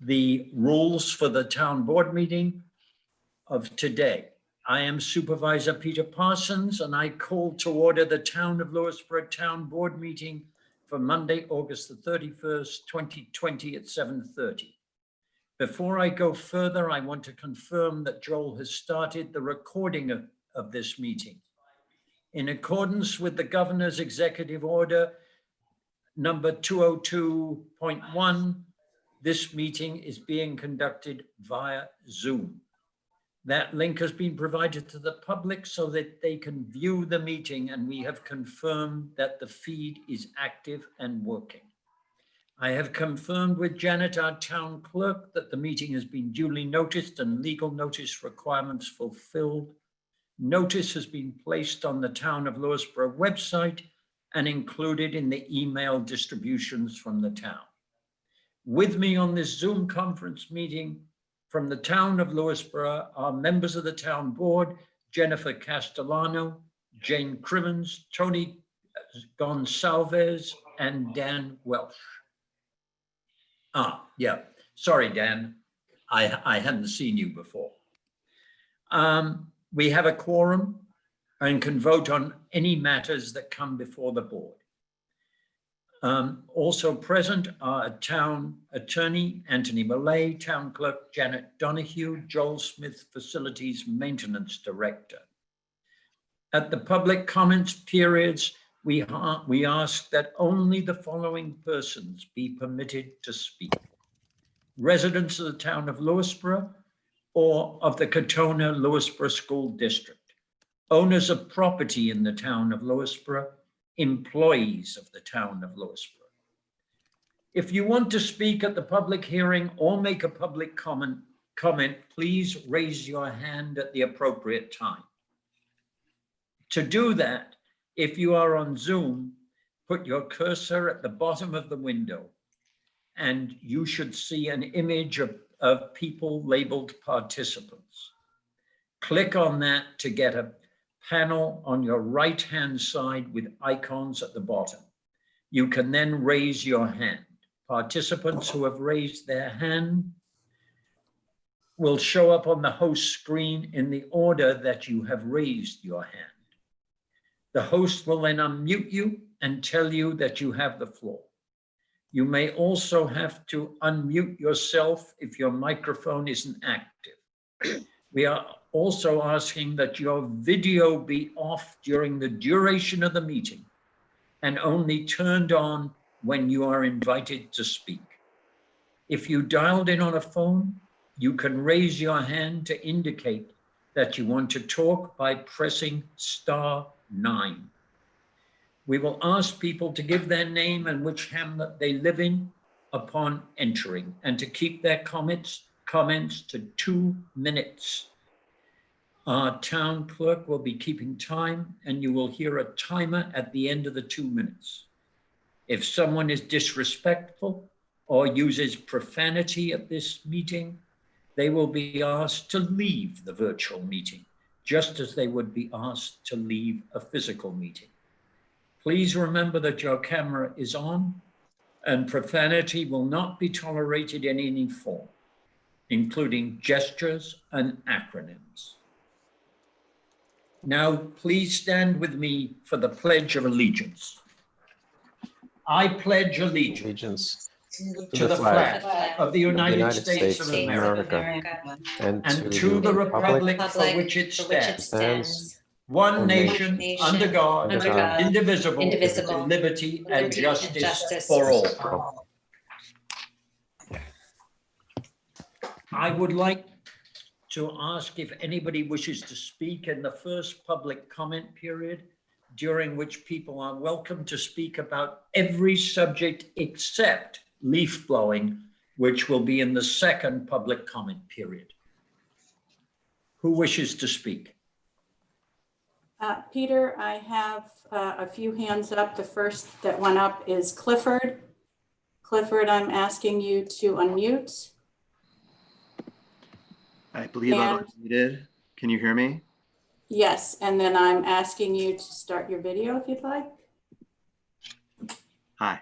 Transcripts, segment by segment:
the rules for the town board meeting of today. I am Supervisor Peter Parsons, and I call to order the Town of Lewisboro Town Board meeting for Monday, August the 31st, 2020 at 7:30. Before I go further, I want to confirm that Joel has started the recording of this meeting. In accordance with the Governor's Executive Order number 202.1, this meeting is being conducted via Zoom. That link has been provided to the public so that they can view the meeting, and we have confirmed that the feed is active and working. I have confirmed with Janet, our town clerk, that the meeting has been duly noticed and legal notice requirements fulfilled. Notice has been placed on the Town of Lewisboro website and included in the email distributions from the town. With me on this Zoom conference meeting from the Town of Lewisboro are members of the town board, Jennifer Castellano, Jane Crimmins, Tony Gonsalves, and Dan Welsh. Yeah, sorry, Dan. I hadn't seen you before. We have a quorum and can vote on any matters that come before the board. Also present are town attorney Anthony Millay, town clerk Janet Donahue, Joel Smith, facilities maintenance director. At the public comments periods, we ask that only the following persons be permitted to speak: residents of the town of Lewisboro or of the Katona-Lewisboro School District, owners of property in the town of Lewisboro, employees of the town of Lewisboro. If you want to speak at the public hearing or make a public comment, please raise your hand at the appropriate time. To do that, if you are on Zoom, put your cursor at the bottom of the window and you should see an image of people labeled participants. Click on that to get a panel on your right-hand side with icons at the bottom. You can then raise your hand. Participants who have raised their hand will show up on the host screen in the order that you have raised your hand. The host will then unmute you and tell you that you have the floor. You may also have to unmute yourself if your microphone isn't active. We are also asking that your video be off during the duration of the meeting and only turned on when you are invited to speak. If you dialed in on a phone, you can raise your hand to indicate that you want to talk by pressing *9. We will ask people to give their name and which hamlet they live in upon entering, and to keep their comments to 2 minutes. Our town clerk will be keeping time, and you will hear a timer at the end of the 2 minutes. If someone is disrespectful or uses profanity at this meeting, they will be asked to leave the virtual meeting, just as they would be asked to leave a physical meeting. Please remember that your camera is on and profanity will not be tolerated in any form, including gestures and acronyms. Now, please stand with me for the Pledge of Allegiance. I pledge allegiance to the flag of the United States of America and to the republic for which it stands, one nation, under God, indivisible, with liberty and justice for all. I would like to ask if anybody wishes to speak in the first public comment period, during which people are welcome to speak about every subject except leaf blowing, which will be in the second public comment period. Who wishes to speak? Peter, I have a few hands up. The first that went up is Clifford. Clifford, I'm asking you to unmute. I believe I'm unmuted. Can you hear me? Yes, and then I'm asking you to start your video if you'd like. Hi.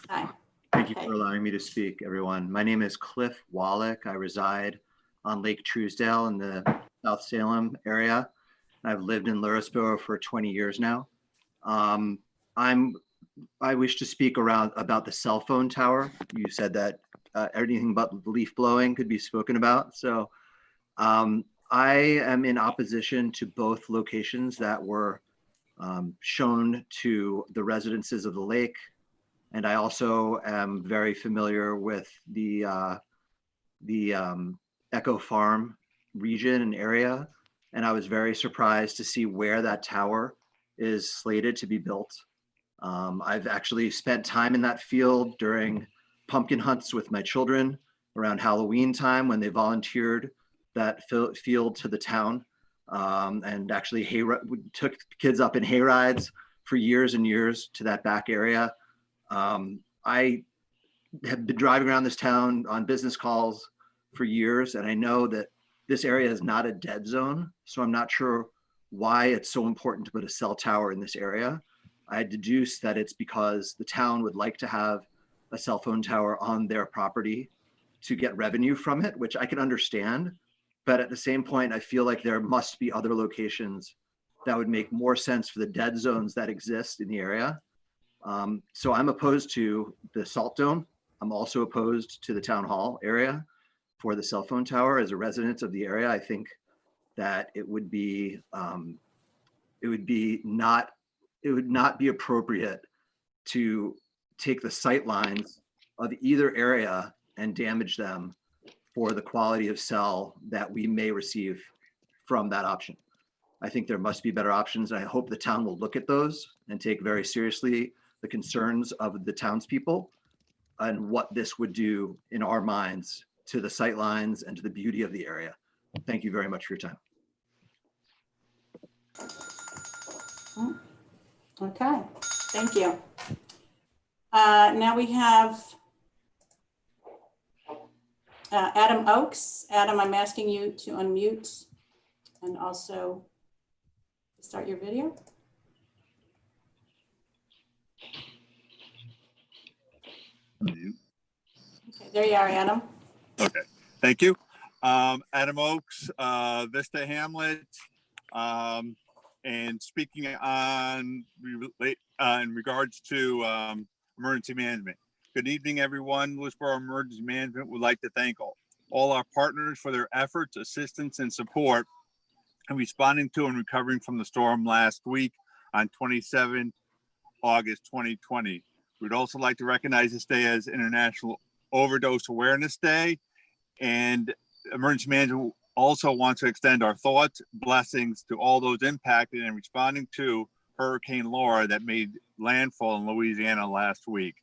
Hi. Thank you Okay. for allowing me to speak, everyone. My name is Cliff Wallach. I reside on Lake Truesdale in the South Salem area. I've lived in Lewisboro for 20 years now. Um, I wish to speak about the cell phone tower. You said that anything but leaf blowing could be spoken about. So I am in opposition to both locations that were shown to the residences of the lake. And I also am very familiar with the Echo Farm region and area. And I was very surprised to see where that tower is slated to be built. I've actually spent time in that field during pumpkin hunts with my children around Halloween time when they volunteered that field to the town, and actually took kids up in hay rides for years and years to that back area. I have been driving around this town on business calls for years, and I know that this area is not a dead zone, so I'm not sure why it's so important to put a cell tower in this area. I deduced that it's because the town would like to have a cell phone tower on their property to get revenue from it, which I can understand. But at the same point, I feel like there must be other locations that would make more sense for the dead zones that exist in the area. So I'm opposed to the Salt Dome. I'm also opposed to the town hall area for the cell phone tower. As a resident of the area, I think that it would not be appropriate to take the sight lines of either area and damage them for the quality of cell that we may receive from that option. I think there must be better options, and I hope the town will look at those and take very seriously the concerns of the townspeople and what this would do in our minds to the sight lines and to the beauty of the area. Thank you very much for your time. Okay, thank you. Now we have Adam Oakes. Adam, I'm asking you to unmute and also start your video. Okay, there you are, Adam. Okay, thank you. Adam Oakes, Vista Hamlet, and speaking on in regards to emergency management. Good evening, everyone. Lewisboro Emergency Management would like to thank all our partners for their efforts, assistance, and support in responding to and recovering from the storm last week on 27 August 2020. We'd also like to recognize this day as International Overdose Awareness Day, and Emergency Management also wants to extend our thoughts, blessings to all those impacted in responding to Hurricane Laura that made landfall in Louisiana last week.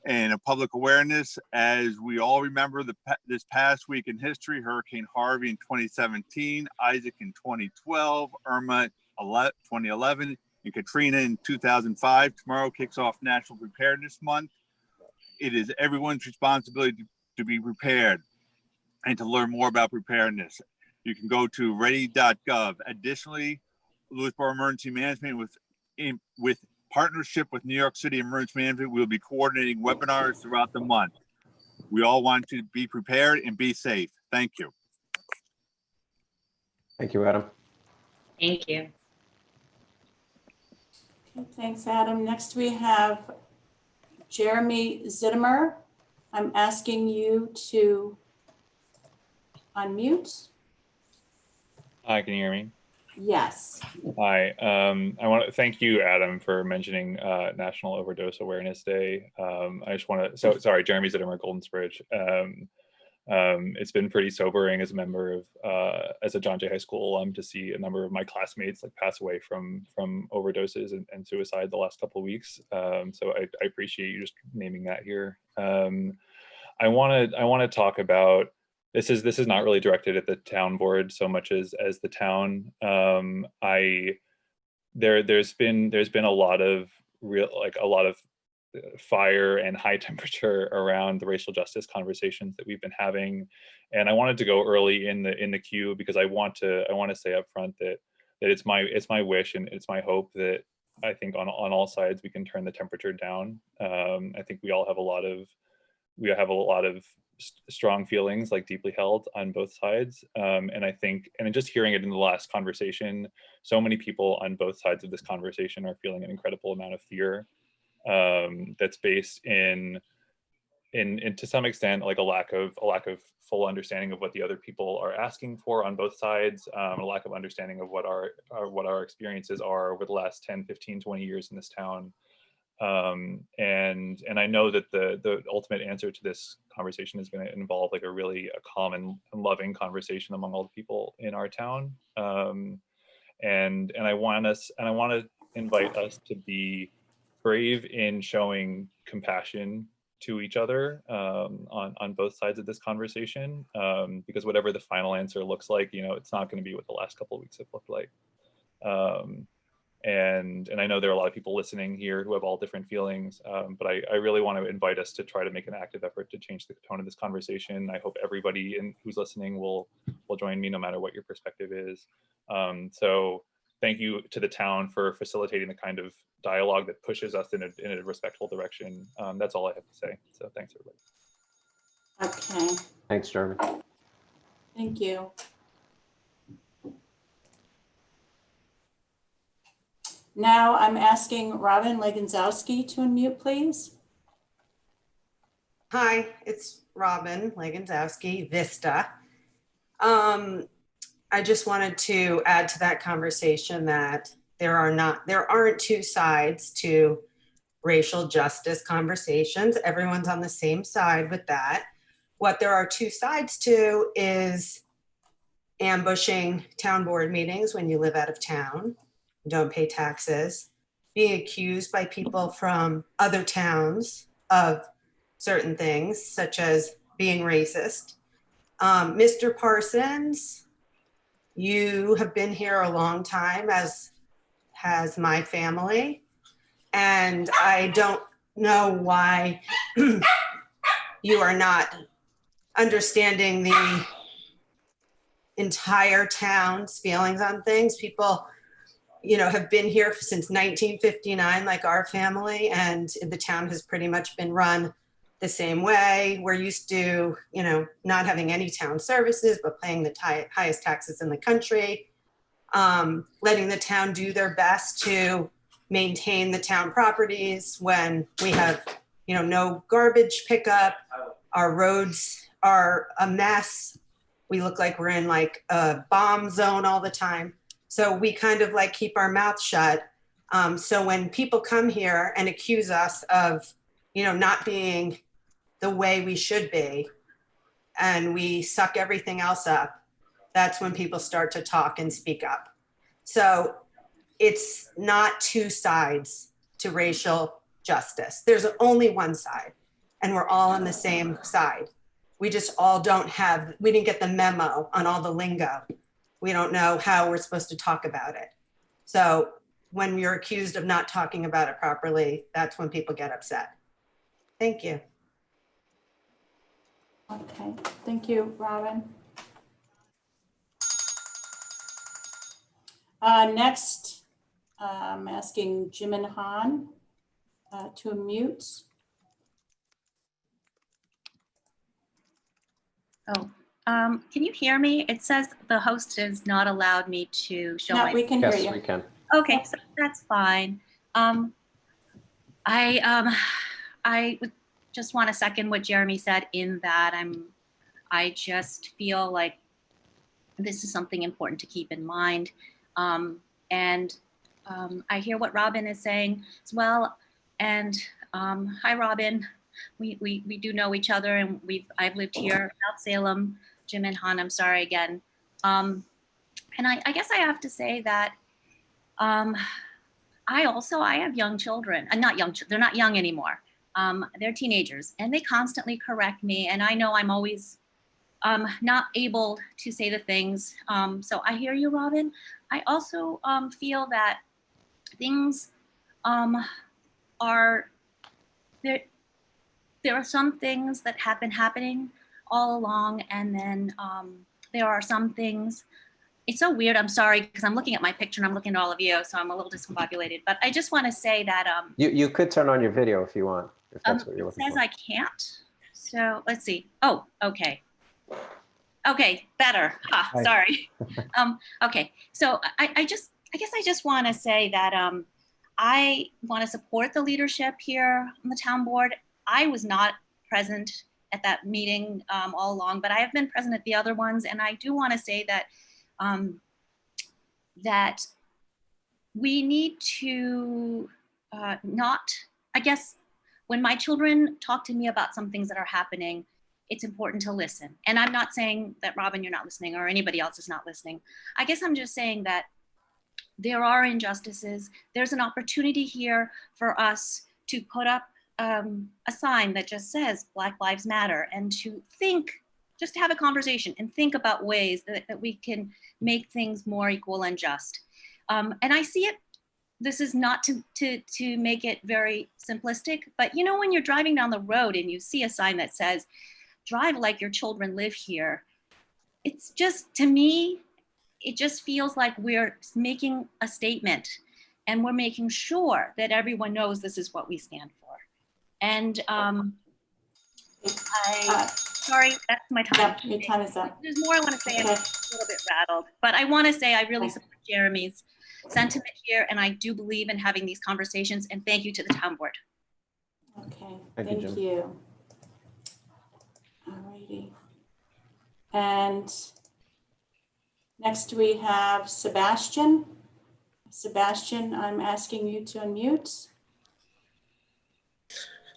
And a public awareness, as we all remember this past week in history, Hurricane Harvey in 2017, Isaac in 2012, Irma 2011, and Katrina in 2005. Tomorrow kicks off National Preparedness Month. It is everyone's responsibility to be prepared and to learn more about preparedness. You can go to ready.gov. Additionally, Lewisboro Emergency Management with partnership with New York City Emergency Management, we'll be coordinating webinars throughout the month. We all want to be prepared and be safe. Thank you. Thank you, Adam. Thank you. Okay, thanks, Adam. Next we have Jeremy Zittimer. I'm asking you to unmute. Hi, can you hear me? Yes. Hi, I want to thank you, Adam, for mentioning National Overdose Awareness Day. I just want to, sorry, Jeremy Zittimer, Goldensbridge. It's been pretty sobering as a member of, as a John Jay High School alum, to see a number of my classmates like pass away from overdoses and suicide the last couple of weeks. So I appreciate you just naming that here. I want to talk about, this is not really directed at the town board so much as the town. There's been a lot of fire and high temperature around the racial justice conversations that we've been having, and I wanted to go early in the queue because I want to say up front that it's my wish and it's my hope that I think on all sides we can turn the temperature down. I think we have a lot of strong feelings, like deeply held on both sides. And I think, and just hearing it in the last conversation, so many people on both sides of this conversation are feeling an incredible amount of fear that's based in to some extent like a lack of full understanding of what the other people are asking for on both sides, a lack of understanding of what our experiences are over the last 10, 15, 20 years in this town. And I know that the ultimate answer to this conversation is going to involve like a calm and loving conversation among all the people in our town. And I want to invite us to be brave in showing compassion to each other on both sides of this conversation, because whatever the final answer looks like, it's not going to be what the last couple of weeks have looked like. And I know there are a lot of people listening here who have all different feelings, but I really want to invite us to try to make an active effort to change the tone of this conversation. I hope everybody who's listening will join me, no matter what your perspective is. So thank you to the town for facilitating the kind of dialogue that pushes us in a respectful direction. That's all I have to say. So thanks, everybody. Okay, Thanks, Jeremy. thank you. Now I'm asking Robin Leganzowski to unmute, please. Hi, it's Robin Leganzowski, Vista. I just wanted to add to that conversation that there aren't two sides to racial justice conversations. Everyone's on the same side with that. What there are two sides to is ambushing town board meetings when you live out of town, don't pay taxes, being accused by people from other towns of certain things, such as being racist. Mr. Parsons, you have been here a long time, as has my family, and I don't know why you are not understanding the entire town's feelings on things. People, have been here since 1959, like our family, and the town has pretty much been run the same way. We're used to, not having any town services, but paying the highest taxes in the country, letting the town do their best to maintain the town properties when we have, no garbage pickup. Our roads are a mess. We look like we're in like a bomb zone all the time. So we kind of like keep our mouth shut. So when people come here and accuse us of, not being the way we should be, and we suck everything else up, that's when people start to talk and speak up. So it's not two sides to racial justice. There's only one side, and we're all on the same side. We just all we didn't get the memo on all the lingo. We don't know how we're supposed to talk about it. So when you're accused of not talking about it properly, that's when people get upset. Thank you. Okay, thank you, Robin. Next, I'm asking Jim and Han to unmute. Oh, can you hear me? It says the host has not allowed me to show No, my. we can hear Yes, you. we can. Okay, so that's fine. I would just want to second what Jeremy said in that I just feel like this is something important to keep in mind. And I hear what Robin is saying as well. And hi, Robin. We do know each other, and I've lived here, South Salem. Jim and Han, I'm sorry again. And I guess I have to say that I have young children, they're not young anymore. They're teenagers, and they constantly correct me, and I know I'm always not able to say the things. So I hear you, Robin. I also feel that things are there. There are some things that have been happening all along, and then there are some things it's so weird. I'm sorry, because I'm looking at my picture and I'm looking at all of you, so I'm a little discombobulated. But I just want to say that You could turn on your video if you want, if that's what you're it looking says for. I can't. So let's see. Oh, okay. Okay, better. Hi. Sorry. Okay, so I guess I just want to say that I want to support the leadership here on the town board. I was not present at that meeting all along, but I have been present at the other ones, and I do want to say that that we need to not, I guess, when my children talk to me about some things that are happening, it's important to listen. And I'm not saying that, Robin, you're not listening or anybody else is not listening. I guess I'm just saying that there are injustices. There's an opportunity here for us to put up a sign that just says Black Lives Matter, and to think, just to have a conversation and think about ways that we can make things more equal and just. And I see it, this is not to make it very simplistic, but you know, when you're driving down the road and you see a sign that says, drive like your children live here, it's just, to me, it just feels like we're making a statement and we're making sure that everyone knows this is what we stand for. And sorry, that's my time. Yeah, your time is up. There's more I want to say. I'm Okay. a little bit rattled, but I want to say I really support Jeremy's sentiment here, and I do believe in having these conversations, and thank you to the town board. Okay, Thank you, thank Jim. you. All righty. And next we have Sebastian. Sebastian, I'm asking you to unmute.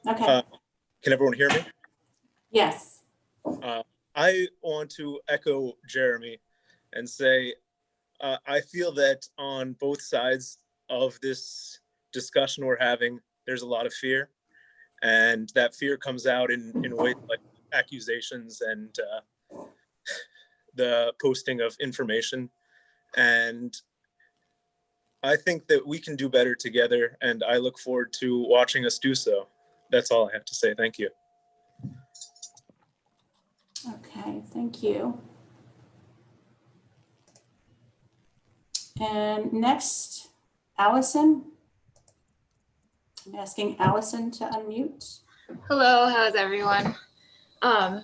Okay, Can everyone hear me? yes. I want to echo Jeremy and say, I feel that on both sides of this discussion we're having, there's a lot of fear. And that fear comes out in ways like accusations and the posting of information. And I think that we can do better together, and I look forward to watching us do so. That's all I have to say. Thank you. Okay, thank you. And next, Allison. I'm asking Allison to unmute. Hello, how's everyone? I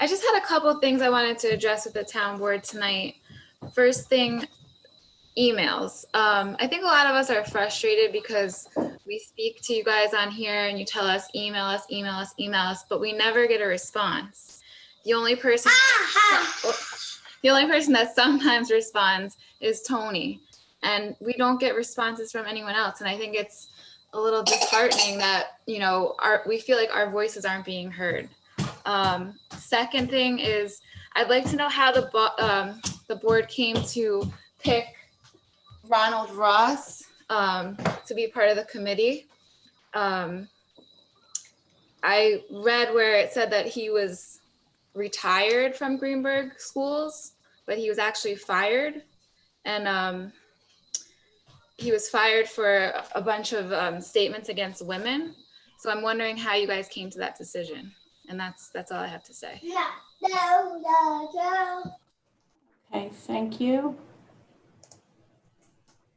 just had a couple things I wanted to address with the town board tonight. First thing, emails. I think a lot of us are frustrated because we speak to you guys on here and you tell us, email us, email us, email us, but we never get a response. The only person that sometimes responds is Tony, and we don't get responses from anyone else. And I think it's a little disheartening that, you know, we feel like our voices aren't being heard. Second thing is, I'd like to know how the board came to pick Ronald Ross to be part of the committee. I read where it said that he was retired from Greenberg schools, but he was actually fired. And he was fired for a bunch of statements against women. So I'm wondering how you guys came to that decision. And that's all I have to say. Okay, thank you.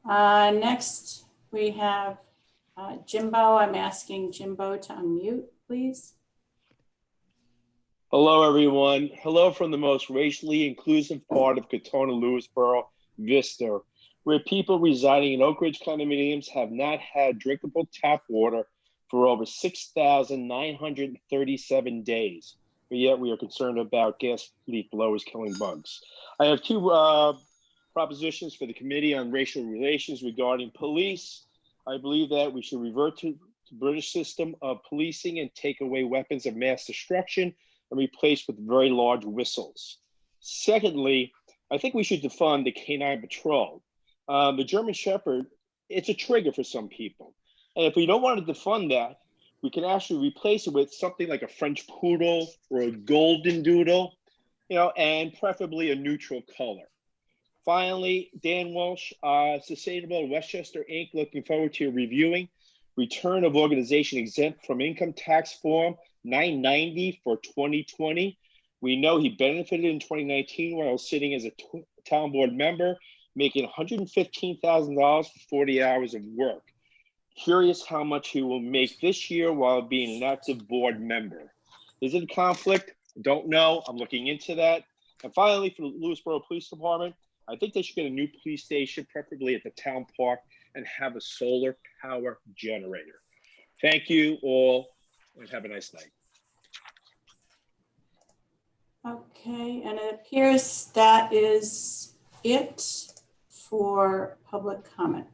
Next, we have Jimbo. I'm asking Jimbo to unmute, please. Hello, everyone. Hello from the most racially inclusive part of Katona, Lewisboro, Vista, where people residing in Oak Ridge condominiums have not had drinkable tap water for over 6,937 days. But yet we are concerned about gas leak blowers killing bugs. I have two propositions for the Committee on Racial Relations regarding police. I believe that we should revert to the British system of policing and take away weapons of mass destruction and replace with very large whistles. Secondly, I think we should defund the canine patrol. The German Shepherd, it's a trigger for some people. And if we don't want to defund that, we can actually replace it with something like a French poodle or a golden doodle, you know, and preferably a neutral color. Finally, Dan Walsh, Sustainable Westchester Inc., looking forward to reviewing return of organization exempt from income tax form 990 for 2020. We know he benefited in 2019 while sitting as a town board member, making $115,000 for 40 hours of work. Curious how much he will make this year while being an active board member. Is it a conflict? Don't know. I'm looking into that. And finally, for the Lewisboro Police Department, I think they should get a new police station, preferably at the town park, and have a solar power generator. Thank you all, and have a nice night. Okay, and it appears that is it for public comment.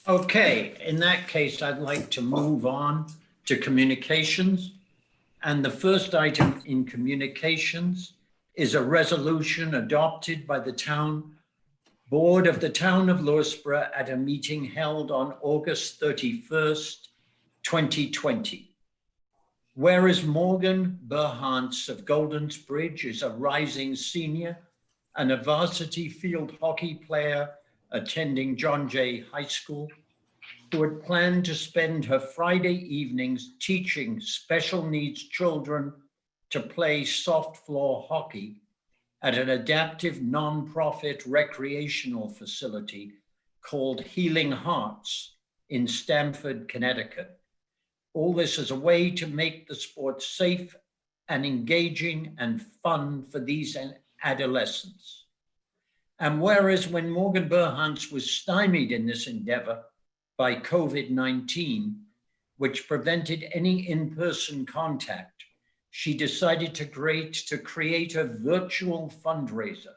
Okay, in that case, I'd like to move on to communications. And the first item in communications is a resolution adopted by the town board of the town of Lewisboro at a meeting held on August 31st, 2020. Whereas Morgan Burhans of Goldens Bridge is a rising senior and a varsity field hockey player attending John Jay High School, who had planned to spend her Friday evenings teaching special needs children to play soft floor hockey at an adaptive nonprofit recreational facility called Healing Hearts in Stamford, Connecticut. All this is a way to make the sport safe and engaging and fun for these adolescents. And whereas when Morgan Burhans was stymied in this endeavor by COVID-19, which prevented any in-person contact, she decided to create a virtual fundraiser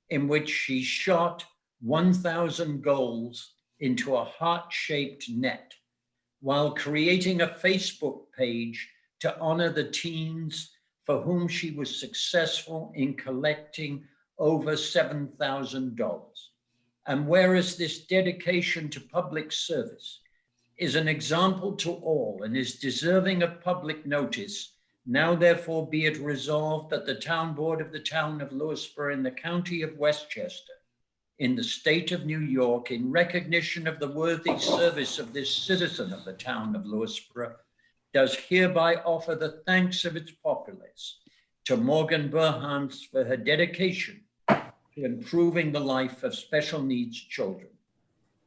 in which she shot 1,000 goals into a heart-shaped net, while creating a Facebook page to honor the teens for whom she was successful in collecting over $7,000. And whereas this dedication to public service is an example to all and is deserving of public notice, now therefore be it resolved that the town board of the town of Lewisboro in the county of Westchester, in the state of New York, in recognition of the worthy service of this citizen of the town of Lewisboro, does hereby offer the thanks of its populace to Morgan Burhans for her dedication to improving the life of special needs children.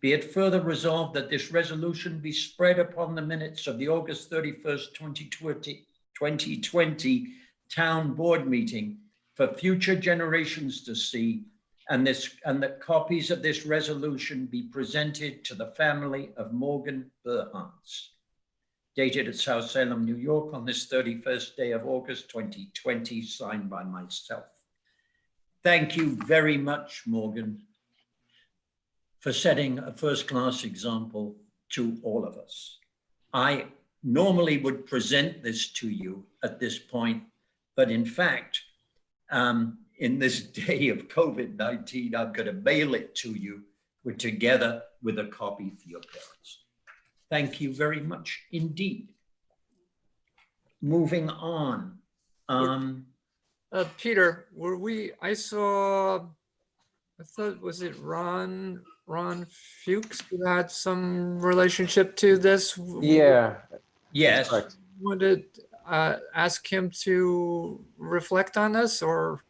Be it further resolved that this resolution be spread upon the minutes of the August 31st, 2020 town board meeting for future generations to see, and that copies of this resolution be presented to the family of Morgan Burhans. Dated at South Salem, New York on this 31st day of August, 2020, signed by myself. Thank you very much, Morgan, for setting a first-class example to all of us. I normally would present this to you at this point, but in fact, in this day of COVID-19, I'm going to mail it to you together with a copy for your parents. Thank you very much indeed. Moving on. Peter, I thought, was it Ron Fuchs who had some relationship to this? Yeah. Yes. Wanted to ask him to reflect on this, or?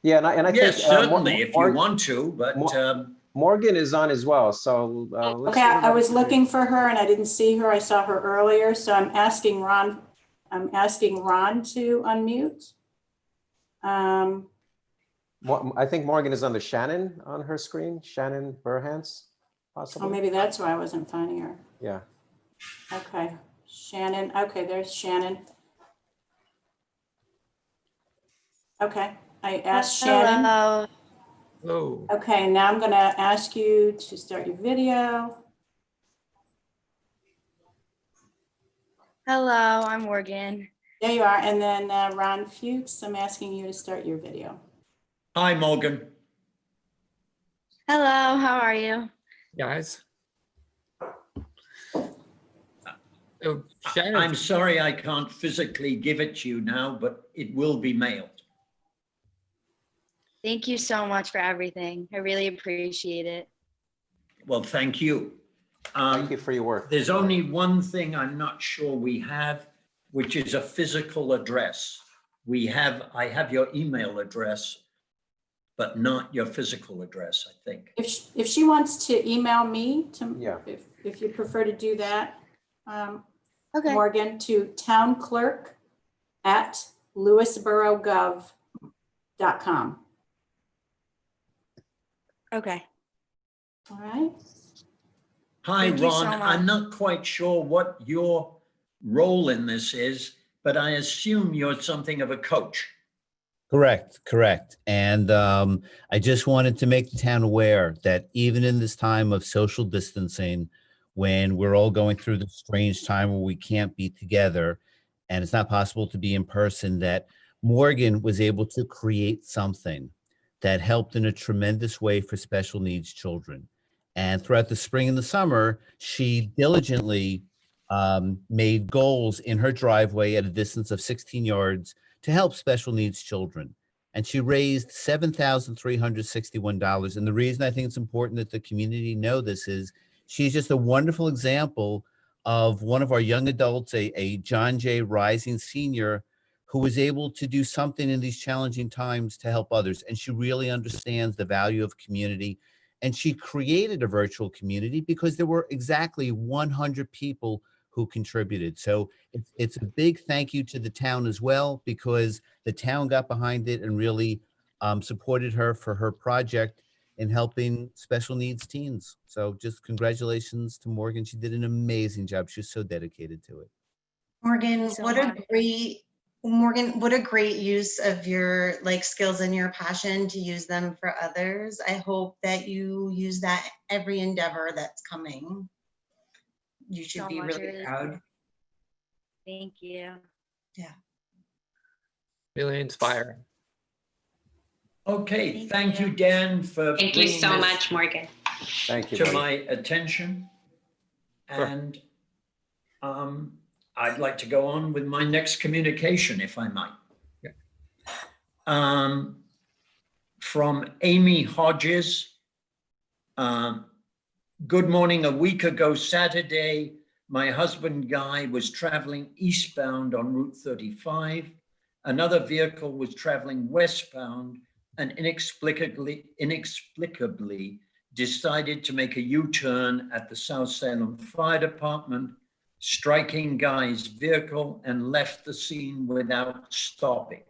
Yeah, and I yes, think certainly, if you want to, but Morgan is on as well. So okay, I was looking for her and I didn't see her. I saw her earlier, so I'm asking Ron to unmute. I think Morgan is under Shannon on her screen. Shannon Burhans, possibly. Oh, maybe that's why I wasn't finding her. Yeah. Okay, Shannon. Okay, there's Shannon. Okay, I asked Shannon. Hello. Okay, now I'm going to ask you to start your video. Hello, I'm Morgan. There you are. And then Ron Fuchs, I'm asking you to start your video. Hi, Morgan. Hello, how are you? Guys. I'm sorry I can't physically give it to you now, but it will be mailed. Thank you so much for everything. I really appreciate it. Well, thank you. Thank you for your work. There's only one thing I'm not sure we have, which is a physical address. I have your email address, but not your physical address, I think. If she wants to email me, Yeah. if you prefer to do that, Okay. Morgan, to townclerk@lewisborogov.com. Okay. All right. Hi, Thank you so Ron. I'm much. not quite sure what your role in this is, but I assume you're something of a coach. Correct, correct. And I just wanted to make the town aware that even in this time of social distancing, when we're all going through this strange time where we can't be together and it's not possible to be in person, that Morgan was able to create something that helped in a tremendous way for special needs children. And throughout the spring and the summer, she diligently made goals in her driveway at a distance of 16 yards to help special needs children. And she raised $7,361. And the reason I think it's important that the community know this is she's just a wonderful example of one of our young adults, a John Jay Rising senior, who was able to do something in these challenging times to help others. And she really understands the value of community. And she created a virtual community because there were exactly 100 people who contributed. So it's a big thank you to the town as well, because the town got behind it and really supported her for her project in helping special needs teens. So just congratulations to Morgan. She did an amazing job. She was so dedicated to it. Morgan, so what a much. great use of your skills and your passion to use them for others. I hope that you use that every endeavor that's coming. You should So be much, really really proud. Thank you. Yeah. Really inspiring. Okay, Thank thank you, you. Dan, for Thank you bringing so this much, Morgan. Thank you. to Mike. my attention. Sure. And I'd like to go on with my next communication, if I might. Yeah. From Amy Hodges. Good morning. A week ago Saturday, my husband Guy was traveling eastbound on Route 35. Another vehicle was traveling westbound and inexplicably decided to make a U-turn at the South Salem Fire Department, striking Guy's vehicle, and left the scene without stopping.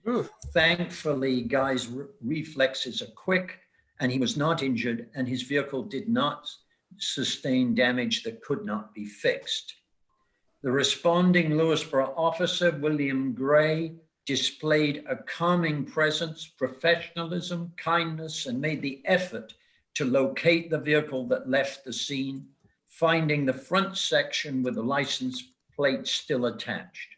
Ooh. Thankfully, Guy's reflexes are quick and he was not injured, and his vehicle did not sustain damage that could not be fixed. The responding Lewisboro officer, William Gray, displayed a calming presence, professionalism, kindness, and made the effort to locate the vehicle that left the scene, finding the front section with the license plate still attached.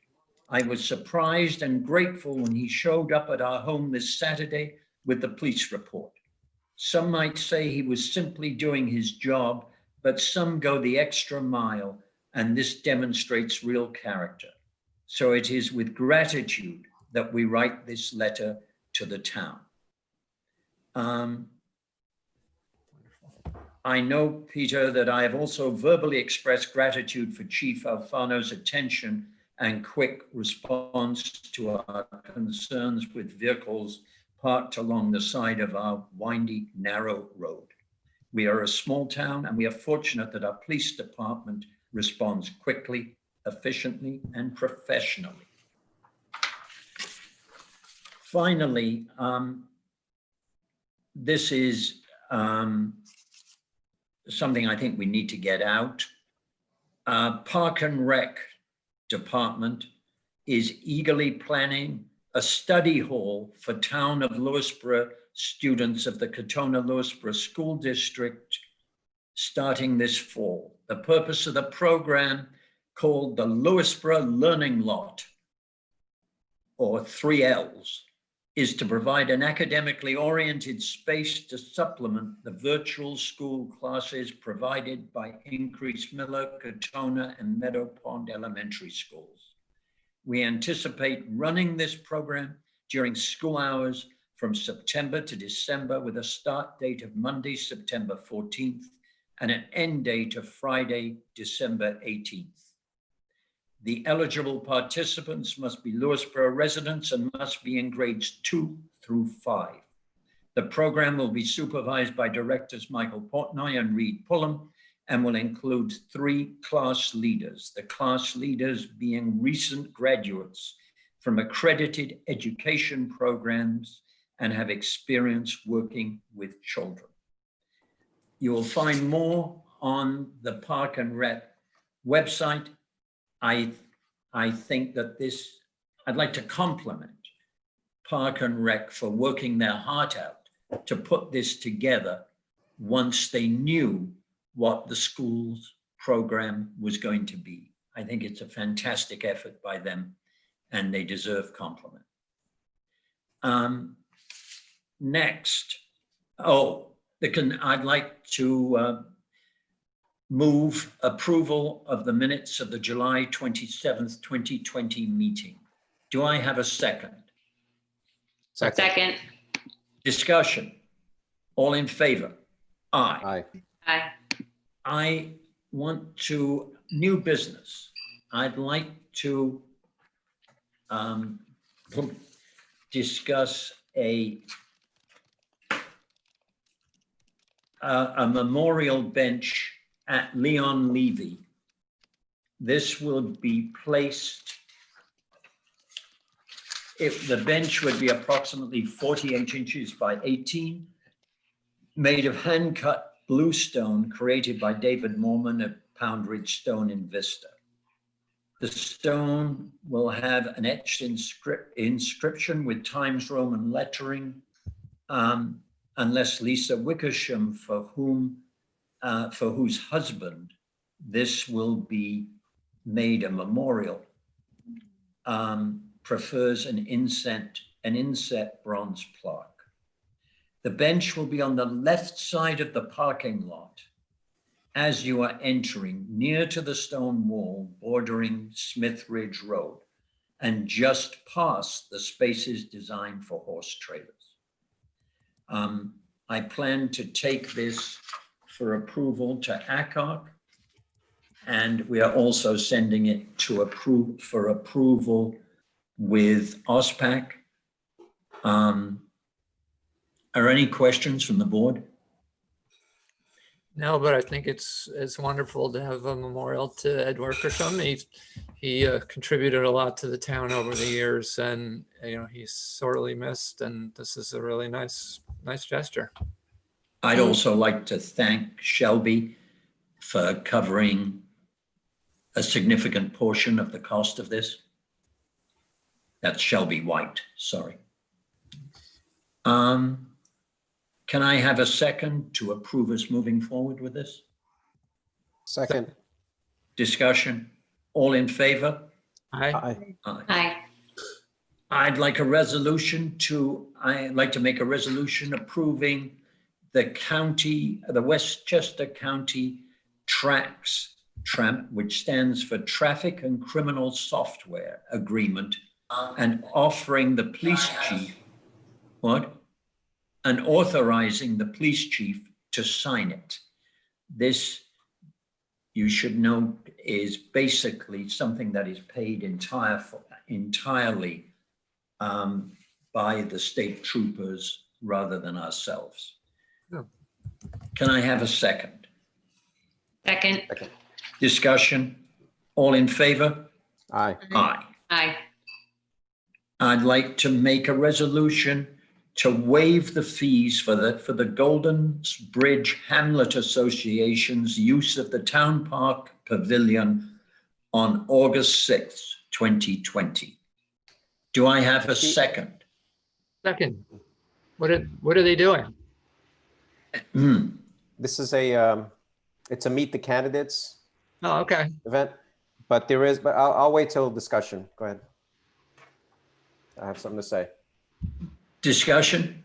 I was surprised and grateful when he showed up at our home this Saturday with the police report. Some might say he was simply doing his job, but some go the extra mile, and this demonstrates real character. So it is with gratitude that we write this letter to the town. I know, Peter, that I have also verbally expressed gratitude for Chief Alfano's attention and quick response to our concerns with vehicles parked along the side of our windy, narrow road. We are a small town, and we are fortunate that our police department responds quickly, efficiently, and professionally. Finally, this is something I think we need to get out. Park and Rec Department is eagerly planning a study hall for town of Lewisboro students of the Katona-Lewisboro School District starting this fall. The purpose of the program, called the Lewisboro Learning Lot, or 3Ls, is to provide an academically oriented space to supplement the virtual school classes provided by Increase Miller, Katona, and Meadow Pond Elementary Schools. We anticipate running this program during school hours from September to December, with a start date of Monday, September 14th, and an end date of Friday, December 18th. The eligible participants must be Lewisboro residents and must be in grades 2 through 5. The program will be supervised by directors Michael Portnoy and Reed Pullum and will include 3 class leaders, the class leaders being recent graduates from accredited education programs and have experience working with children. You will find more on the Park and Rec website. I think that I'd like to compliment Park and Rec for working their heart out to put this together once they knew what the school's program was going to be. I think it's a fantastic effort by them and they deserve compliment. Next, I'd like to move approval of the minutes of the July 27th, 2020 meeting. Do I have a second? Second. Discussion. All in favor? Aye. Aye. Aye. I want to, new business. I'd like to discuss a memorial bench at Leon Levy. This will be placed, the bench would be approximately 48 inches by 18, made of hand-cut blue stone created by David Morman at Pound Ridge Stone in Vista. The stone will have an etched inscription with Times Roman lettering, unless Lisa Wickersham, for whose husband this will be made a memorial, prefers an inset bronze plaque. The bench will be on the left side of the parking lot as you are entering, near to the stone wall bordering Smith Ridge Road and just past the spaces designed for horse trailers. I plan to take this for approval to ACOG, and we are also sending it to for approval with OSPAC. Are any questions from the board? No, but I think it's wonderful to have a memorial to Ed Wickersham. He contributed a lot to the town over the years, and he's sorely missed. And this is a really nice gesture. I'd also like to thank Shelby for covering a significant portion of the cost of this. That's Shelby White, sorry. Can I have a second to approve us moving forward with this? Second. Discussion, all in favor? Aye. Aye. Aye. I'd like to make a resolution approving the Westchester County TRAMP, which stands for Traffic and Criminal Software Agreement, and offering the police chief, and authorizing the police chief to sign it. This, you should know, is basically something that is paid entirely by the state troopers rather than ourselves. Oh. Can I have a second? Second. Discussion, all in favor? Aye. Aye. Aye. I'd like to make a resolution to waive the fees for the Golden Bridge Hamlet Association's use of the Town Park Pavilion on August 6th, 2020. Do I have a second? Second. What are they doing? This is it's a meet the candidates Oh, okay. event, but I'll wait till discussion. Go ahead. I have something to say. Discussion?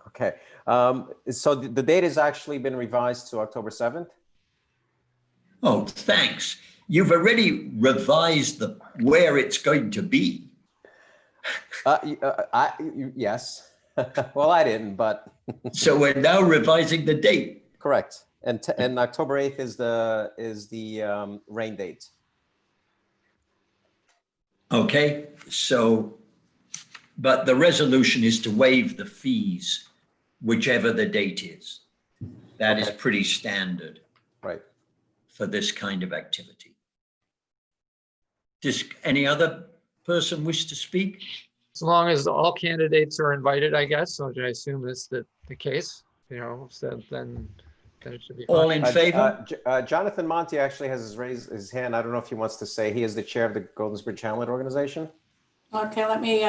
Okay. So the date has actually been revised to October 7th. Oh, thanks. You've already revised where it's going to be. Yes. Well, I didn't, but. So we're now revising the date. Correct. And October 8th is the rain date. Okay, so, but the resolution is to waive the fees, whichever the date is. That is Okay. pretty standard Right. for this kind of activity. Does any other person wish to speak? As long as all candidates are invited, I guess, which I assume is the case, you know, so then it should be fine. All in favor? Jonathan Monty actually has raised his hand. I don't know if he wants to say he is the chair of the Golden Bridge Hamlet organization. Okay, let me,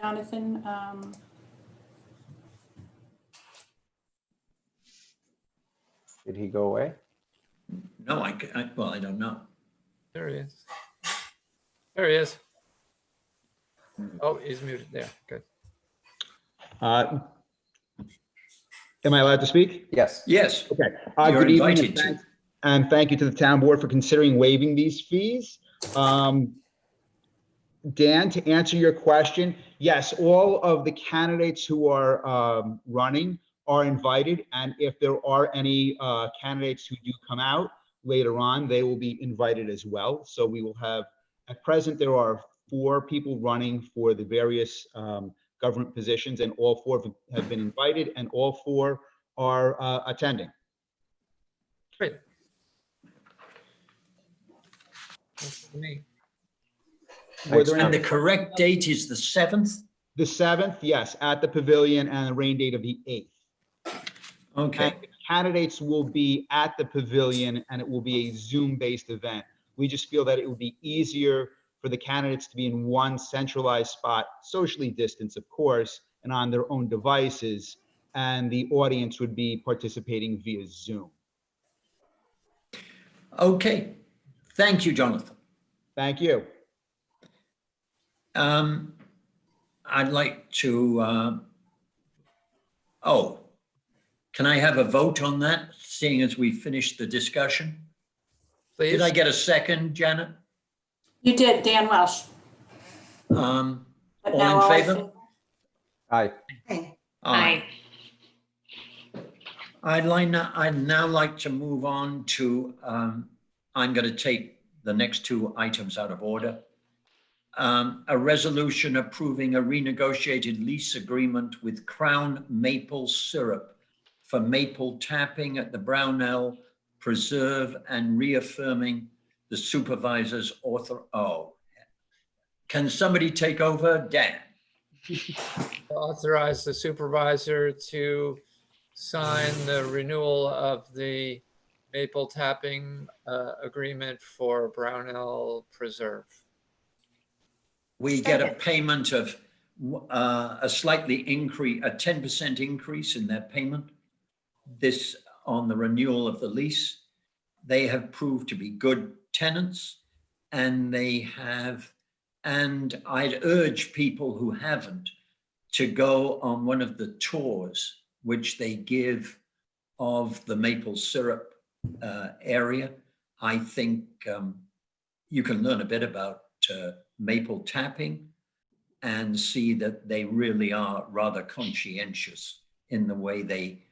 Jonathan, Did he go away? No, well, I don't know. There he is. There he is. Oh, he's muted there. Good. Am I allowed to speak? Yes. Yes. Okay. You're Good evening, invited to. and thank you to the town board for considering waiving these fees. Dan, to answer your question, yes, all of the candidates who are running are invited, and if there are any candidates who do come out later on, they will be invited as well. So we will have, at present, there are 4 people running for the various government positions, and all 4 have been invited, and all 4 are attending. Great. That's for me. Were there And any- the correct date is the 7th? The 7th, yes, at the pavilion, and the rain date of the 8th. Okay. And the candidates will be at the pavilion, and it will be a Zoom-based event. We just feel that it would be easier for the candidates to be in one centralized spot, socially distanced, of course, and on their own devices, and the audience would be participating via Zoom. Okay. Thank you, Jonathan. Thank you. I'd like to, can I have a vote on that, seeing as we finished the discussion? Please. Did I get a second, Janet? you did, Dan Welsh. But All now in favor? Aye. Okay. Aye. I'd now like to move on to, I'm going to take the next 2 items out of order. A resolution approving a renegotiated lease agreement with Crown Maple Syrup for maple tapping at the Brownell Preserve and reaffirming the supervisor's Can somebody take over? Dan. Authorize the supervisor to sign the renewal of the maple tapping agreement for Brownell Preserve. We get a payment of a slightly increase, a 10% increase in their payment. This on the renewal of the lease. They have proved to be good tenants, and and I'd urge people who haven't to go on one of the tours which they give of the maple syrup area. I think you can learn a bit about maple tapping and see that they really are rather conscientious in the way they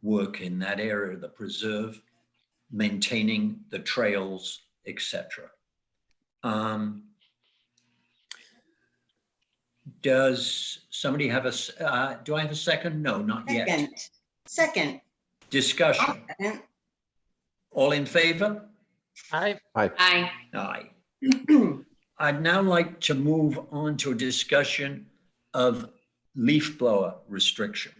work in that area of the preserve, maintaining the trails, etc. Does somebody have do I have a second? No, not yet. Second. Discussion. Second. All in favor? Aye. Aye. Aye. I'd now like to move on to a discussion of leaf blower restrictions.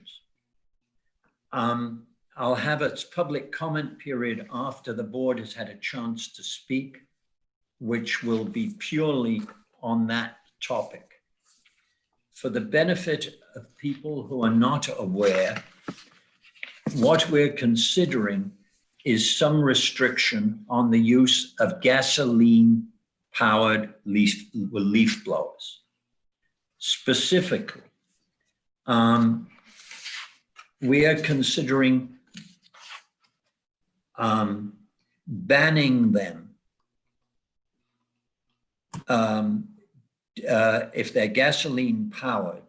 I'll have its public comment period after the board has had a chance to speak, which will be purely on that topic. For the benefit of people who are not aware, what we're considering is some restriction on the use of gasoline-powered leaf blowers. Specifically, we are considering banning them if they're gasoline-powered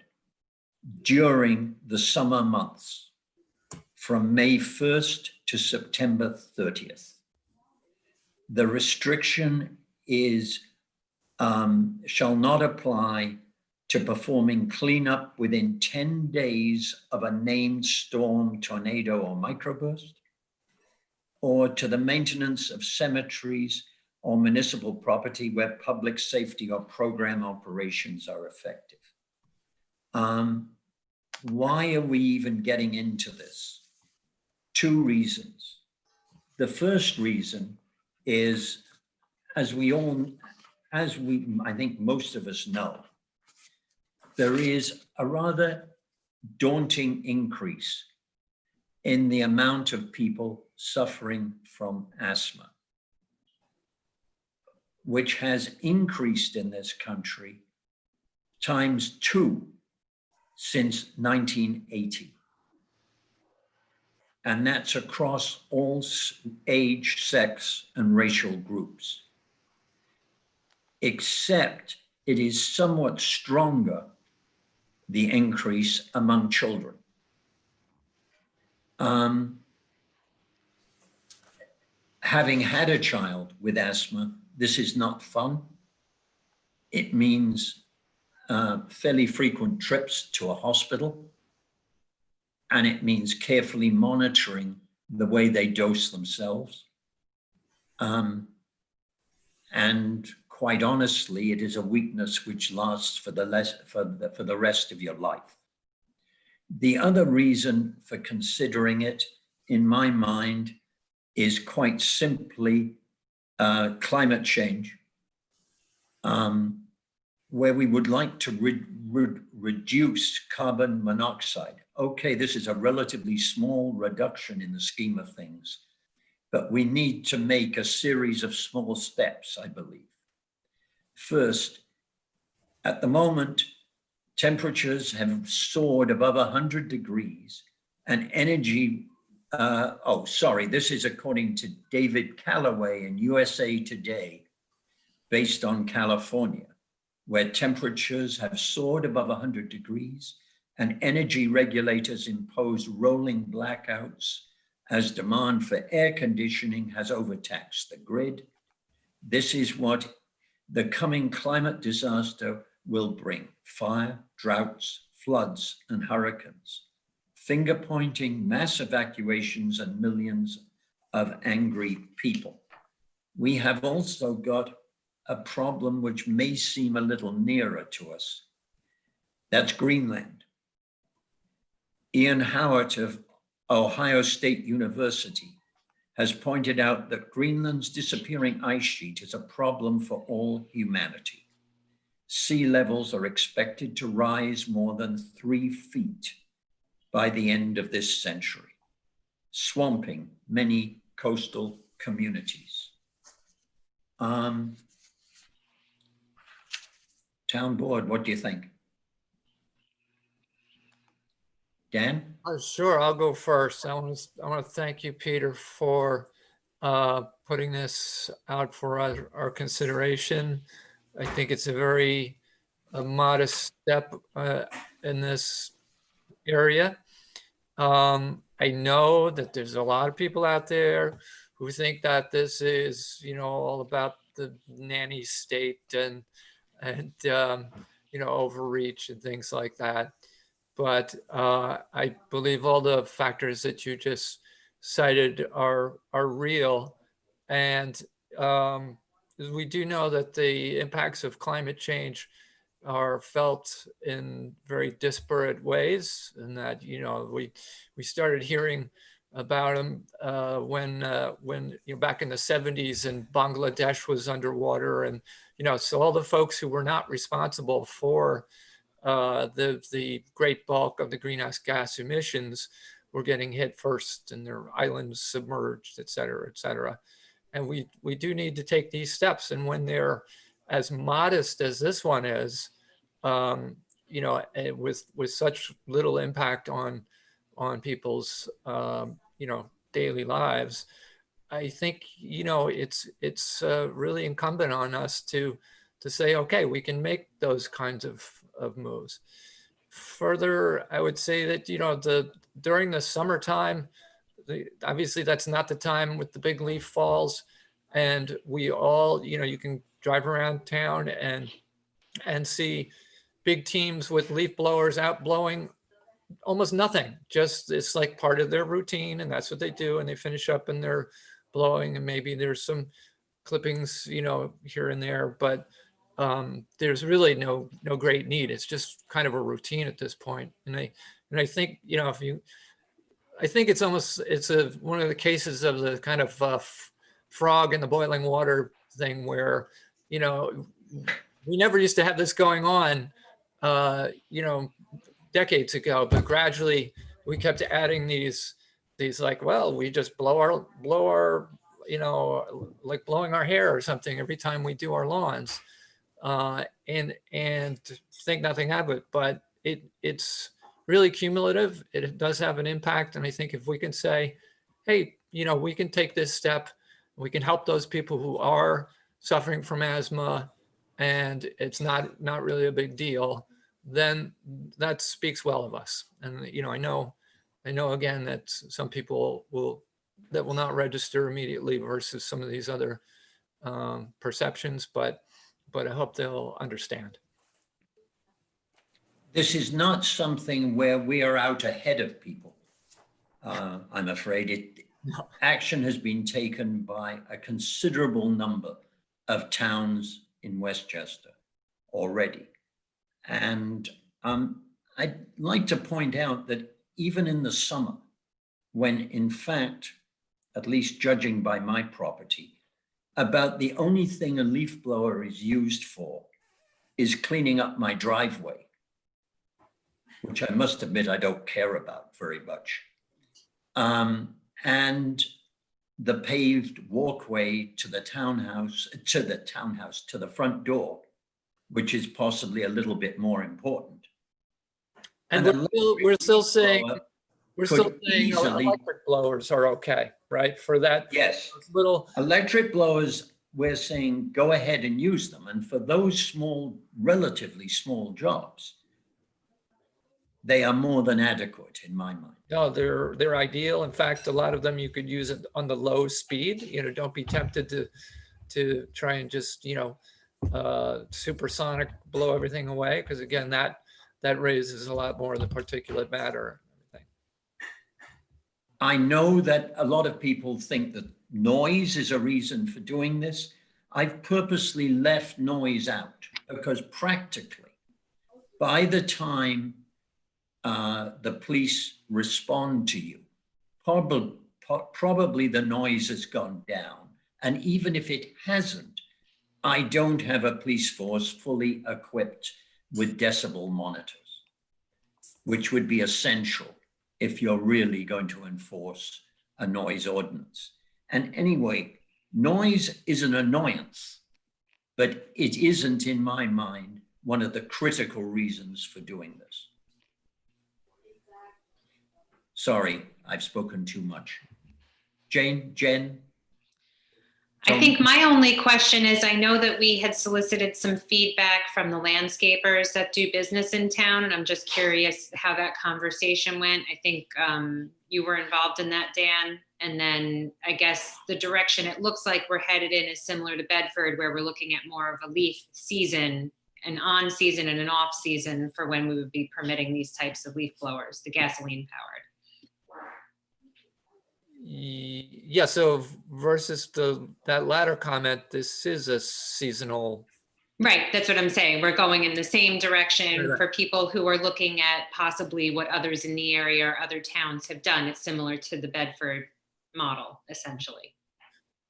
during the summer months from May 1st to September 30th. The restriction is shall not apply to performing cleanup within 10 days of a named storm, tornado, or microburst, or to the maintenance of cemeteries or municipal property where public safety or program operations are effective. Why are we even getting into this? Two reasons. The first reason is, I think most of us know, there is a rather daunting increase in the amount of people suffering from asthma, which has increased in this country ×2 since 1980. And that's across all age, sex, and racial groups. Except it is somewhat stronger, the increase among children. Having had a child with asthma, this is not fun. It means fairly frequent trips to a hospital, and it means carefully monitoring the way they dose themselves. And quite honestly, it is a weakness which lasts for the rest of your life. The other reason for considering it, in my mind, is quite simply climate change, where we would like to reduce carbon monoxide. Okay, this is a relatively small reduction in the scheme of things, but we need to make a series of small steps, I believe. First, at the moment, temperatures have soared above 100 degrees and energy, this is according to David Callaway in USA Today, based on California, where temperatures have soared above 100 degrees and energy regulators impose rolling blackouts as demand for air conditioning has overtaxed the grid. This is what the coming climate disaster will bring: fire, droughts, floods, and hurricanes, finger pointing, mass evacuations, and millions of angry people. We have also got a problem which may seem a little nearer to us. That's Greenland. Ian Howard of Ohio State University has pointed out that Greenland's disappearing ice sheet is a problem for all humanity. Sea levels are expected to rise more than 3 feet by the end of this century, swamping many coastal communities. Town board, what do you think? Dan? Sure, I'll go first. I want to thank you, Peter, for putting this out for our consideration. I think it's a very modest step in this area. I know that there's a lot of people out there who think that this is, all about the nanny state and overreach and things like that. But I believe all the factors that you just cited are real. And we do know that the impacts of climate change are felt in very disparate ways, and that we started hearing about them when back in the 70s and Bangladesh was underwater, and so all the folks who were not responsible for the great bulk of the greenhouse gas emissions were getting hit first, and their islands submerged, et cetera, and we do need to take these steps. And when they're as modest as this one is, with such little impact on people's daily lives, I think it's really incumbent on us to say, okay, we can make those kinds of moves. Further, I would say that during the summertime, obviously that's not the time with the big leaf falls. And we all, you can drive around town and see big teams with leaf blowers out blowing almost nothing. Just it's like part of their routine, and that's what they do. And they finish up and they're blowing, and maybe there's some clippings, here and there, but there's really no great need. It's just kind of a routine at this point. And I think, I think it's one of the cases of the kind of frog in the boiling water thing where, we never used to have this going on, decades ago, but gradually we kept adding these like, well, we just blow our, like blowing our hair or something every time we do our lawns, and think nothing of it, but it's really cumulative. It does have an impact. And I think if we can say, hey, we can take this step, we can help those people who are suffering from asthma, and it's not really a big deal, then that speaks well of us. And, I know again that some people will not register immediately versus some of these other perceptions, but I hope they'll understand. This is not something where we are out ahead of people. I'm afraid action has been taken by a considerable number of towns in Westchester already. And I'd like to point out that even in the summer, when in fact, at least judging by my property, about the only thing a leaf blower is used for is cleaning up my driveway, which I must admit I don't care about very much. And the paved walkway to the front door, which is possibly a little bit more important. And we're still saying electric blowers are okay, right? For that. Yes. Little electric blowers, we're saying go ahead and use them. And for those relatively small jobs, they are more than adequate in my mind. No, they're ideal. In fact, a lot of them you could use it on the low speed. Don't be tempted to try and just supersonic blow everything away, because again, that raises a lot more of the particulate matter. I know that a lot of people think that noise is a reason for doing this. I've purposely left noise out because practically, by the time the police respond to you, probably the noise has gone down. And even if it hasn't, I don't have a police force fully equipped with decibel monitors, which would be essential if you're really going to enforce a noise ordinance. And anyway, noise is an annoyance, but it isn't, in my mind, one of the critical reasons for doing this. Sorry, I've spoken too much. Jen? I think my only question is, I know that we had solicited some feedback from the landscapers that do business in town, and I'm just curious how that conversation went. I think you were involved in that, Dan. And then I guess the direction it looks like we're headed in is similar to Bedford, where we're looking at more of a leaf season, an on season and an off season for when we would be permitting these types of leaf blowers, the gasoline powered. Yeah, so versus that latter comment, this is a seasonal. Right, that's what I'm saying. We're going in the same direction Right. for people who are looking at possibly what others in the area or other towns have done. It's similar to the Bedford model, essentially.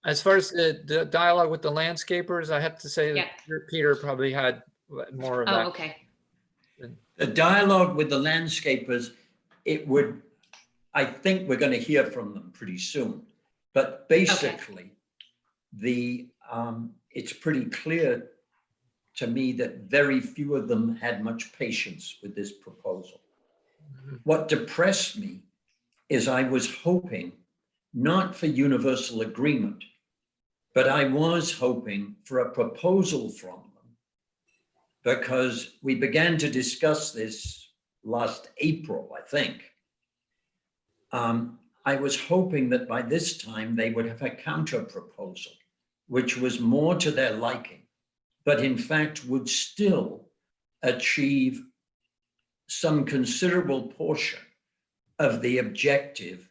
As far as the dialogue with the landscapers, I have to say that Peter probably had more of that. Oh, okay. The dialogue with the landscapers, I think we're going to hear from them pretty soon. But basically, it's pretty clear to me that very few of them had much patience with this proposal. Mm-hmm. What depressed me is I was hoping not for universal agreement, but I was hoping for a proposal from them, because we began to discuss this last April, I think. I was hoping that by this time they would have a counter proposal, which was more to their liking, but in fact would still achieve some considerable portion of the objective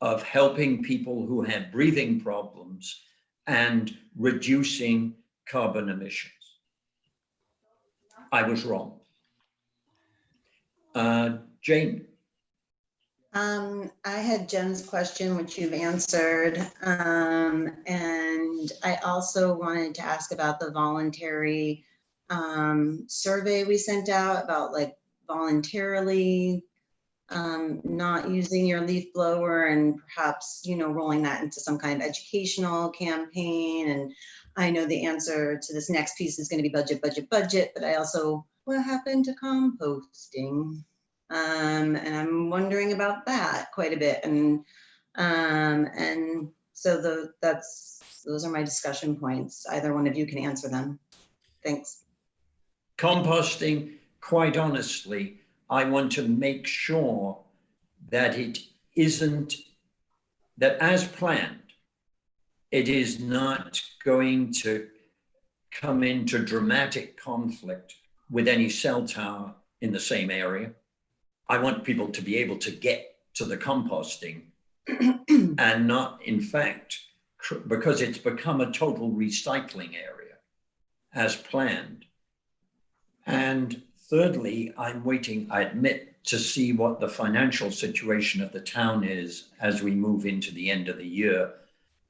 of helping people who had breathing problems and reducing carbon emissions. I was wrong. Jane. I had Jen's question, which you've answered. And I also wanted to ask about the voluntary survey we sent out about like voluntarily not using your leaf blower and perhaps, you know, rolling that into some kind of educational campaign. And I know the answer to this next piece is going to be budget, budget, budget, but I also, what happened to composting? And I'm wondering about that quite a bit. And so those are my discussion points. Either one of you can answer them. Thanks. Composting, quite honestly, I want to make sure that it isn't, that as planned, it is not going to come into dramatic conflict with any cell tower in the same area. I want people to be able to get to the composting and not, in fact, because it's become a total recycling area as planned. And thirdly, I'm waiting, I admit, to see what the financial situation of the town is as we move into the end of the year.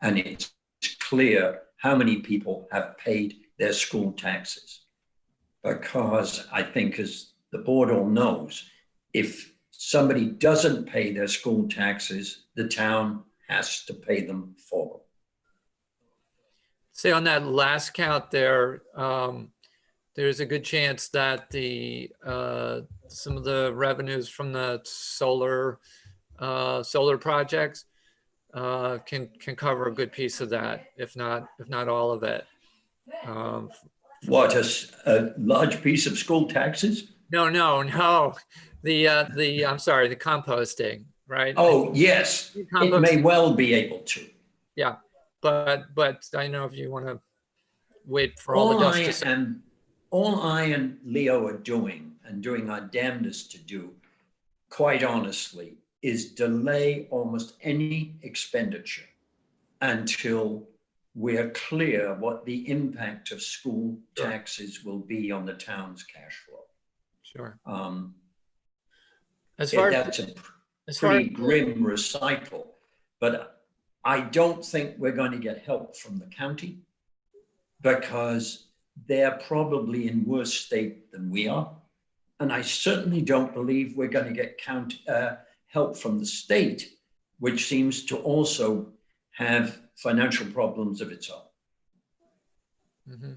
And it's clear how many people have paid their school taxes. Because I think, as the board all knows, if somebody doesn't pay their school taxes, the town has to pay them for them. Say on that last count there, there's a good chance that the some of the revenues from the solar projects can cover a good piece of that, if not all of it. What, a large piece of school taxes? No. I'm sorry, the composting, right? Oh, yes, it may well be able to. Yeah, but I know if you want to wait for all the dust to settle. All I and Leo are doing, and doing our damnedest to do, quite honestly, is delay almost any expenditure until we're clear what the impact of school taxes will be on the town's cash flow. Sure. That's a pretty grim recital, but I don't think we're going to get help from the county because they're probably in worse state than we are. And I certainly don't believe we're going to get help from the state, which seems to also have financial problems of its own. Mm-hmm.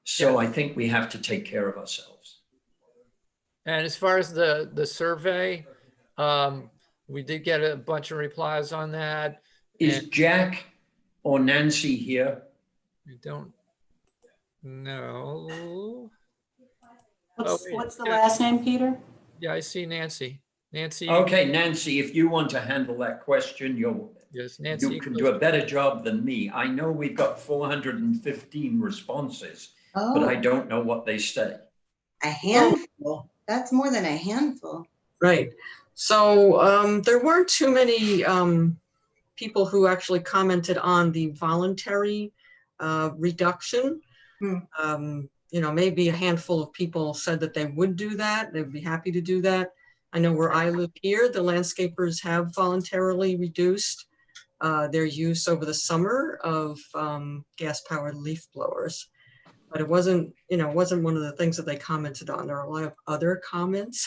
So I think we have to take care of ourselves. And as far as the survey, we did get a bunch of replies on that. Is Jack or Nancy here? I don't know. What's the last name, Peter? Yeah, I see Nancy. Nancy. Okay, Nancy, if you want to handle that question, yes, Nancy, you can do a better job than me. I know we've got 415 responses, but I don't know what they say. A handful. That's more than a handful. Right. So there weren't too many people who actually commented on the voluntary reduction. You know, maybe a handful of people said that they would do that. They'd be happy to do that. I know where I live here, the landscapers have voluntarily reduced their use over the summer of gas-powered leaf blowers. But it wasn't, you know, it wasn't one of the things that they commented on. There are a lot of other comments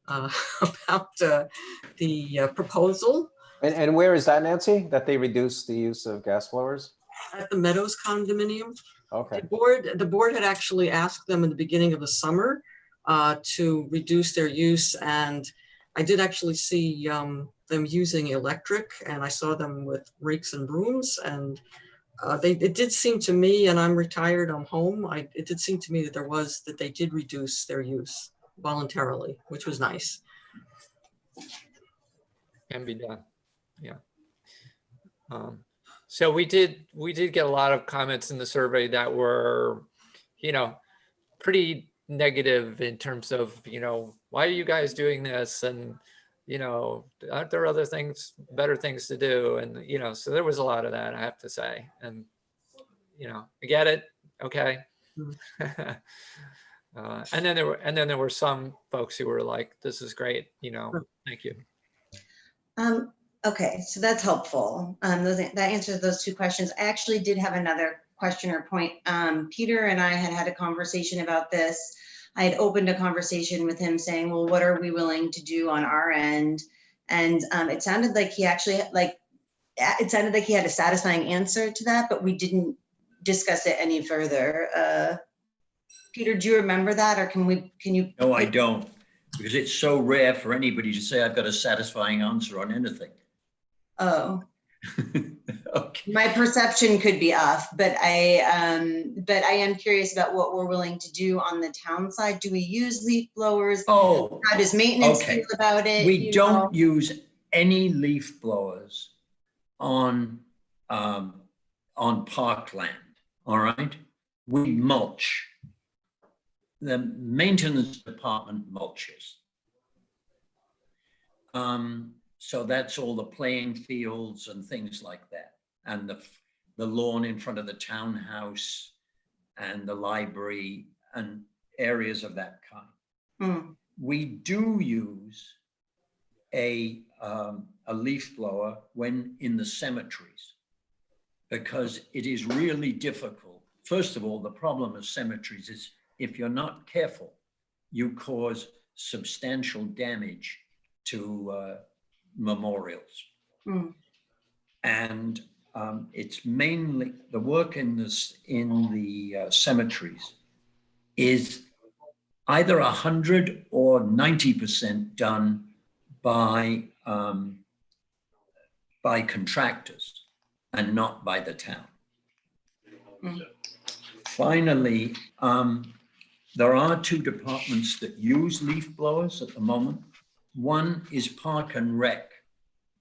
about the proposal. And where is that, Nancy, that they reduce the use of gas blowers? At the Meadows condominium. Okay. The board had actually asked them in the beginning of the summer to reduce their use, and I did actually see them using electric, and I saw them with rakes and brooms, and it did seem to me, and I'm retired, I'm home, it did seem to me that they did reduce their use voluntarily, which was nice. can be done. Yeah. So we did get a lot of comments in the survey that were, you know, pretty negative in terms of, you know, why are you guys doing this? And, you know, aren't there other things, better things to do? And, you know, so there was a lot of that, I have to say. And, you know, I get it. Okay. And then there were some folks who were like, this is great, you know, thank you. Okay, so that's helpful. That answers those two questions. I actually did have another question or point. Peter and I had a conversation about this. I had opened a conversation with him saying, well, what are we willing to do on our end? And it sounded like he actually it sounded like he had a satisfying answer to that, but we didn't discuss it any further. Peter, do you remember that, or can you? No, I don't, because it's so rare for anybody to say I've got a satisfying answer on anything. Oh. Okay. My perception could be off, but I am curious about what we're willing to do on the town side. Do we use leaf blowers? Oh, how does maintenance okay. feel about it? We don't use any leaf blowers on parkland. All right, we mulch. The maintenance department mulches. So that's all the playing fields and things like that, and the lawn in front of the townhouse and the library and areas of that kind. We do use a leaf blower when in the cemeteries, because it is really difficult. First of all, the problem of cemeteries is if you're not careful, you cause substantial damage to memorials. And it's mainly the work in the cemeteries is either 100 or 90% done by contractors and not by the town. Finally, there are two departments that use leaf blowers at the moment. One is Park and Rec,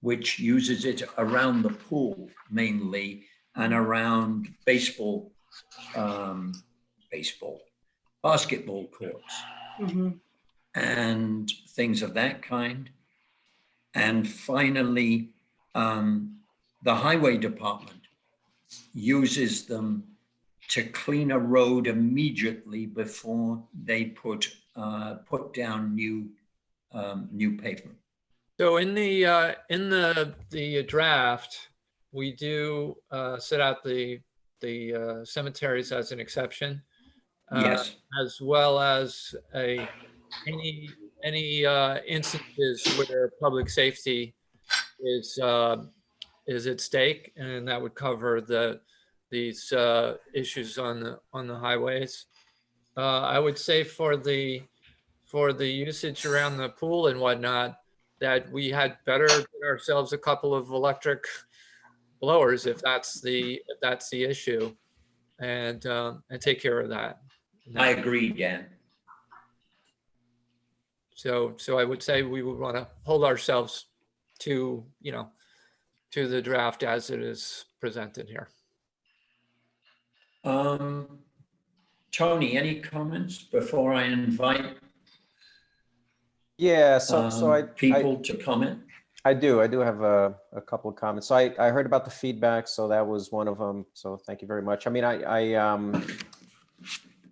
which uses it around the pool mainly and around basketball courts and things of that kind. And finally, the highway department uses them to clean a road immediately before they put down new pavement. So in the draft, we do set out the cemeteries as an exception. Yes. As well as any instances where public safety is at stake, and that would cover these issues on the highways. I would say for the usage around the pool and whatnot, that we had better get ourselves a couple of electric blowers if that's the issue, and take care of that. I agree, Dan. So I would say we would want to hold ourselves to the draft as it is presented here. Tony, any comments before I invite Yeah, so people to comment? I do have a couple of comments. So I heard about the feedback, so that was one of them. So thank you very much. I mean,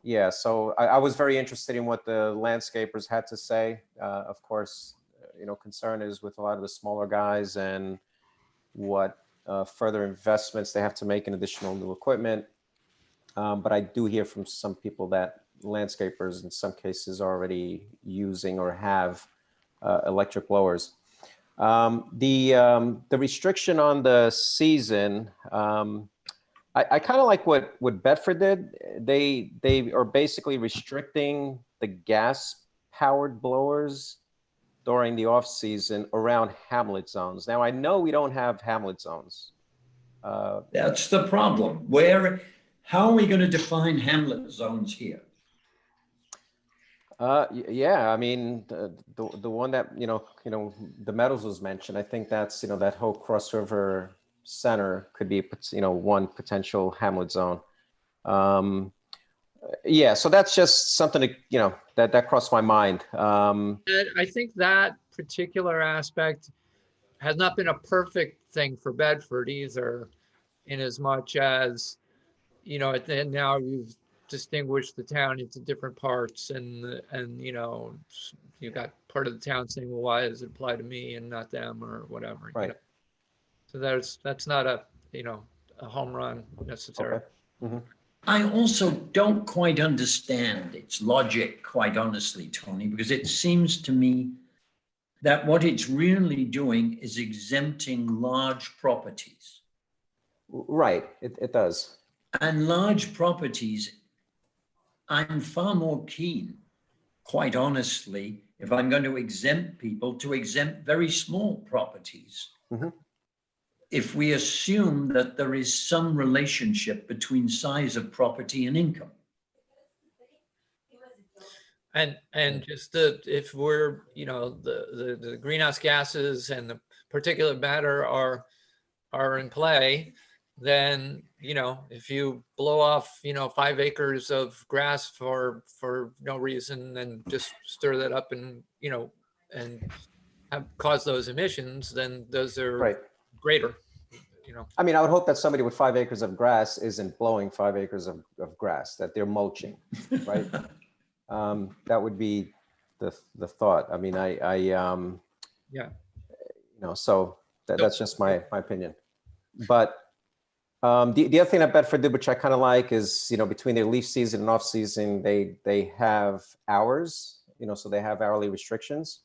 yeah, so I was very interested in what the landscapers had to say. Of course, concern is with a lot of the smaller guys and what further investments they have to make in additional new equipment. But I do hear from some people that landscapers in some cases are already using or have electric blowers. The restriction on the season, I kind of like what Bedford did. They are basically restricting the gas powered blowers during the off season around hamlet zones. Now I know we don't have hamlet zones. That's the problem. How are we going to define hamlet zones here? Yeah, I mean, the one that, the Meadows was mentioned, I think that's, that whole Cross River Center could be, one potential hamlet zone. Yeah, so that's just something to, that crossed my mind. I think that particular aspect has not been a perfect thing for Bedford either, in as much as, and now you've distinguished the town into different parts, and you got part of the town saying, well, why does it apply to me and not them, or whatever. Right. So that's not a home run necessarily. Okay. I also don't quite understand its logic, quite honestly, Tony, because it seems to me that what it's really doing is exempting large properties. Right, it does. And large properties, I'm far more keen, quite honestly, if I'm going to exempt people, to exempt very small properties. If we assume that there is some relationship between size of property and income. And just if we're, the greenhouse gases and the particulate matter are in play, then, if you blow off, 5 acres of grass for no reason, and just stir that up and, and cause those emissions, then those are greater. I mean, I would hope that somebody with 5 acres of grass isn't blowing 5 acres of grass, that they're mulching, right? That would be the thought. I mean, yeah, so that's just my opinion. But the other thing that Bedford did, which I kind of like, is, between their leaf season and off season, they have hours, so they have hourly restrictions.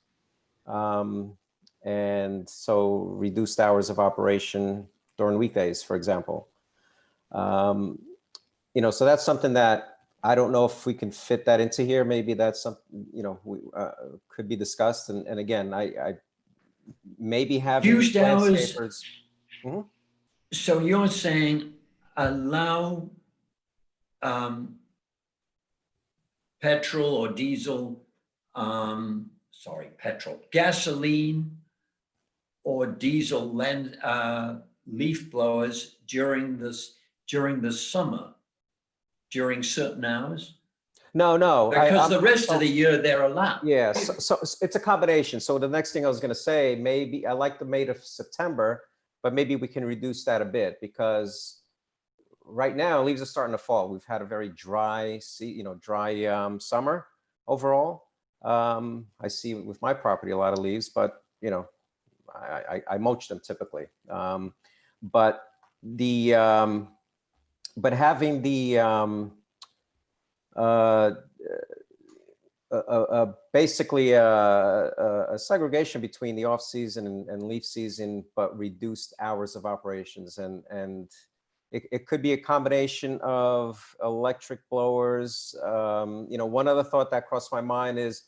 And so reduced hours of operation during weekdays, for example. So that's something that I don't know if we can fit that into here. Maybe that's something, we could be discussed. And again, I maybe have Reduced hours. landscapers. So you're saying allow petrol or diesel, gasoline or diesel leaf blowers during the summer, during certain hours? No. Because the rest of the year they're allowed. Yeah, so it's a combination. So the next thing I was going to say, maybe I like the May to September, but maybe we can reduce that a bit, because right now leaves are starting to fall. We've had a very dry summer overall. I see with my property a lot of leaves, but I mulch them typically. But having the basically a segregation between the off season and leaf season, but reduced hours of operations, and it could be a combination of electric blowers. One other thought that crossed my mind is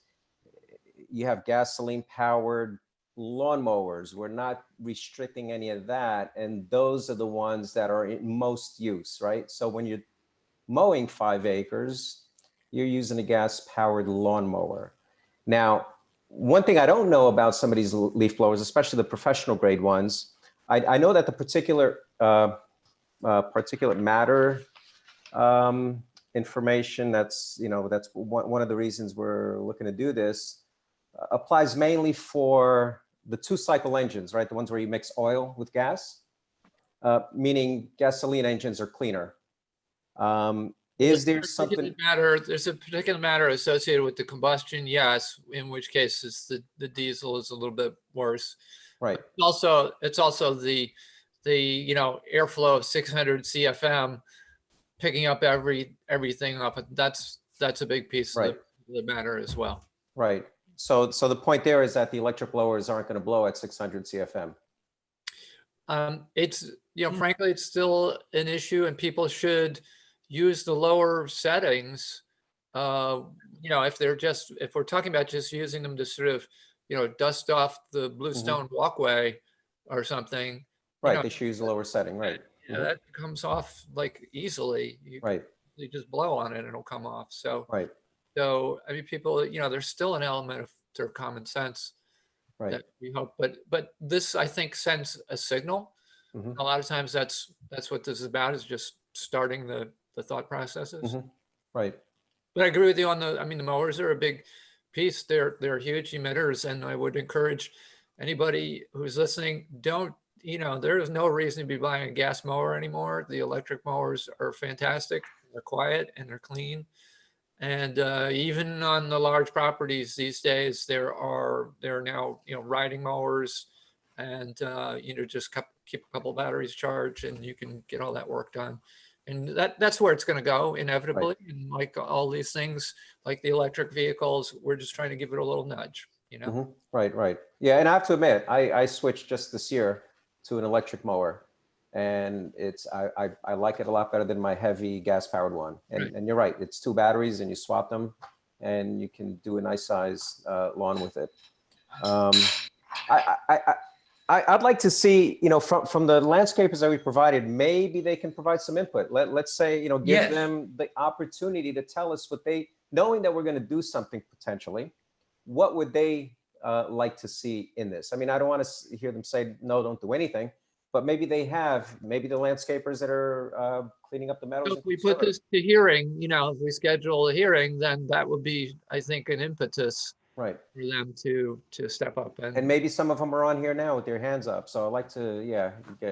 you have gasoline powered lawnmowers. We're not restricting any of that, and those are the ones that are in most use, right? So when you're mowing 5 acres, you're using a gas-powered lawnmower. Now, one thing I don't know about some of these leaf blowers, especially the professional grade ones, I know that the particular particulate matter information, that's one of the reasons we're looking to do this, applies mainly for the 2-cycle engines, right? The ones where you mix oil with gas, meaning gasoline engines are cleaner. Is there something? There's a particular matter associated with the combustion, yes, in which case the diesel is a little bit worse. Right. It's also the airflow of 600 CFM picking up everything up. That's a big piece of the matter as well. Right. So the point there is that the electric blowers aren't going to blow at 600 CFM. It's frankly, it's still an issue, and people should use the lower settings. If we're talking about just using them to sort of dust off the bluestone walkway or something, right? They should use the lower setting, right? Yeah, that comes off like easily. You just blow on it and it'll come off. So right. So, I mean, people, there's still an element of their common sense Right. that we hope, but this, I think, sends a signal. Mhm. A lot of times that's what this is about, is just starting the thought processes. Mhm. Right. But I agree with you on the mowers are a big piece. They're huge emitters, and I would encourage anybody who's listening, there is no reason to be buying a gas mower anymore. The electric mowers are fantastic. They're quiet and they're clean. And even on the large properties these days, there are now riding mowers, and just keep a couple batteries charged, and you can get all that work done. And that's where it's going to go inevitably. Right. And like all these things, like the electric vehicles, we're just trying to give it a little nudge. Mhm. Right. Yeah, and I have to admit, I switched just this year to an electric mower, and I like it a lot better than my heavy gas-powered one. And you're right, it's 2 batteries, and you swap them, and you can do a nice size lawn with it. I'd like to see, from the landscapers that we provided, maybe they can provide some input. Let's say, give Yes. them the opportunity to tell us what knowing that we're going to do something potentially, what would they like to see in this? I mean, I don't want to hear them say, no, don't do anything, but maybe the landscapers that are cleaning up the meadows. If we put this to hearing, if we schedule a hearing, then that would be, I think, an impetus for them to step up. And maybe some of them are on here now with their hands up. So I'd like to,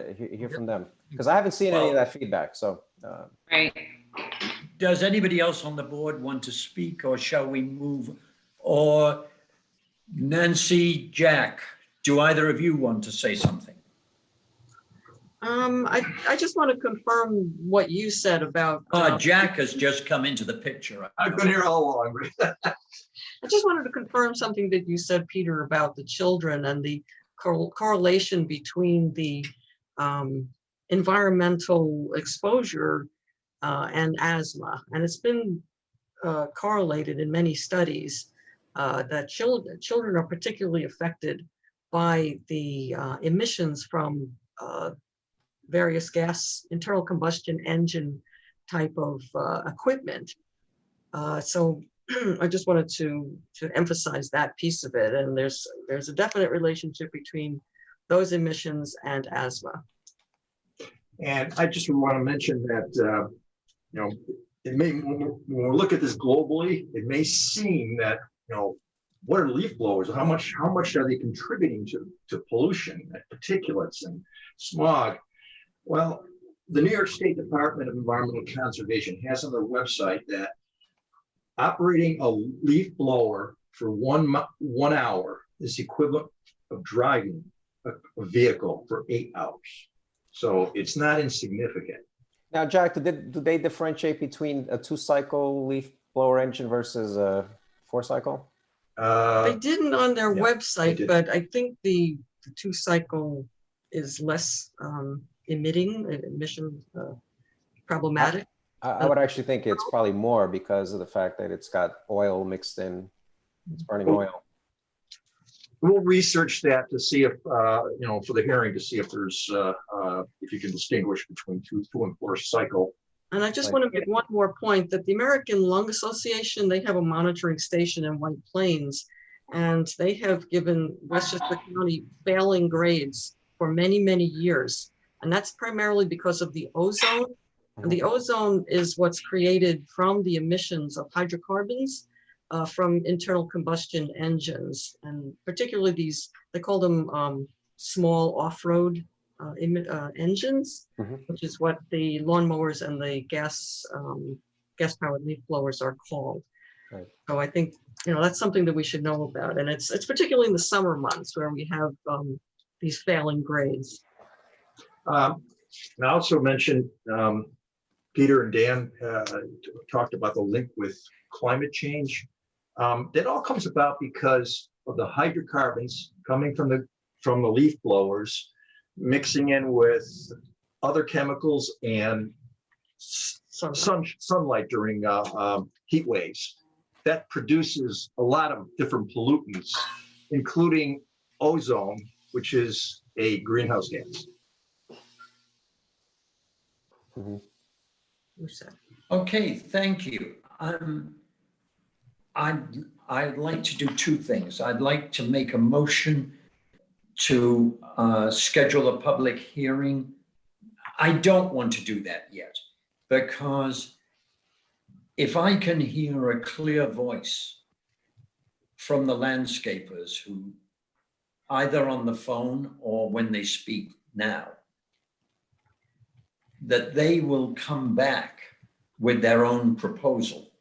hear from them, because I haven't seen any of that feedback. So, Right. Does anybody else on the board want to speak, or shall we move? Or Nancy, Jack, do either of you want to say something? I just want to confirm what you said about. Jack has just come into the picture. I've been here all along. I just wanted to confirm something that you said, Peter, about the children and the correlation between the environmental exposure and asthma. And it's been correlated in many studies that children are particularly affected by the emissions from various internal combustion engine type of equipment. So I just wanted to emphasize that piece of it. And there's a definite relationship between those emissions and asthma. And I just want to mention that, it may, when we look at this globally, it may seem that, what are leaf blowers? How much are they contributing to pollution, particulates and smog? Well, the New York State Department of Environmental Conservation has on their website that operating a leaf blower for 1 hour is equivalent of driving a vehicle for 8 hours. So it's not insignificant. Now, Jack, do they differentiate between a 2-cycle leaf blower engine versus a 4-cycle? They didn't on their website, but I think the 2-cycle is less emission problematic. I would actually think it's probably more because of the fact that it's got oil mixed in. It's burning oil. We'll research that to see if, for the hearing, to see if there's, if you can distinguish between 2 and 4-cycle. And I just want to make one more point that the American Lung Association, they have a monitoring station in White Plains, and they have given Westchester County failing grades for many, many years. And that's primarily because of the ozone. And the ozone is what's created from the emissions of hydrocarbons from internal combustion engines, and particularly these, they call them small off-road engines, which is what the lawnmowers and the gas-powered leaf blowers are called. Right. So I think that's something that we should know about, and it's particularly in the summer months where we have these failing grades. And I also mentioned Peter and Dan talked about the link with climate change. That all comes about because of the hydrocarbons coming from the leaf blowers, mixing in with other chemicals and sunlight during heat waves. That produces a lot of different pollutants, including ozone, which is a greenhouse gas. Okay, thank you. I'd like to do two things. I'd like to make a motion to schedule a public hearing. I don't want to do that yet, because if I can hear a clear voice from the landscapers who, either on the phone or when they speak now, that they will come back with their own proposal,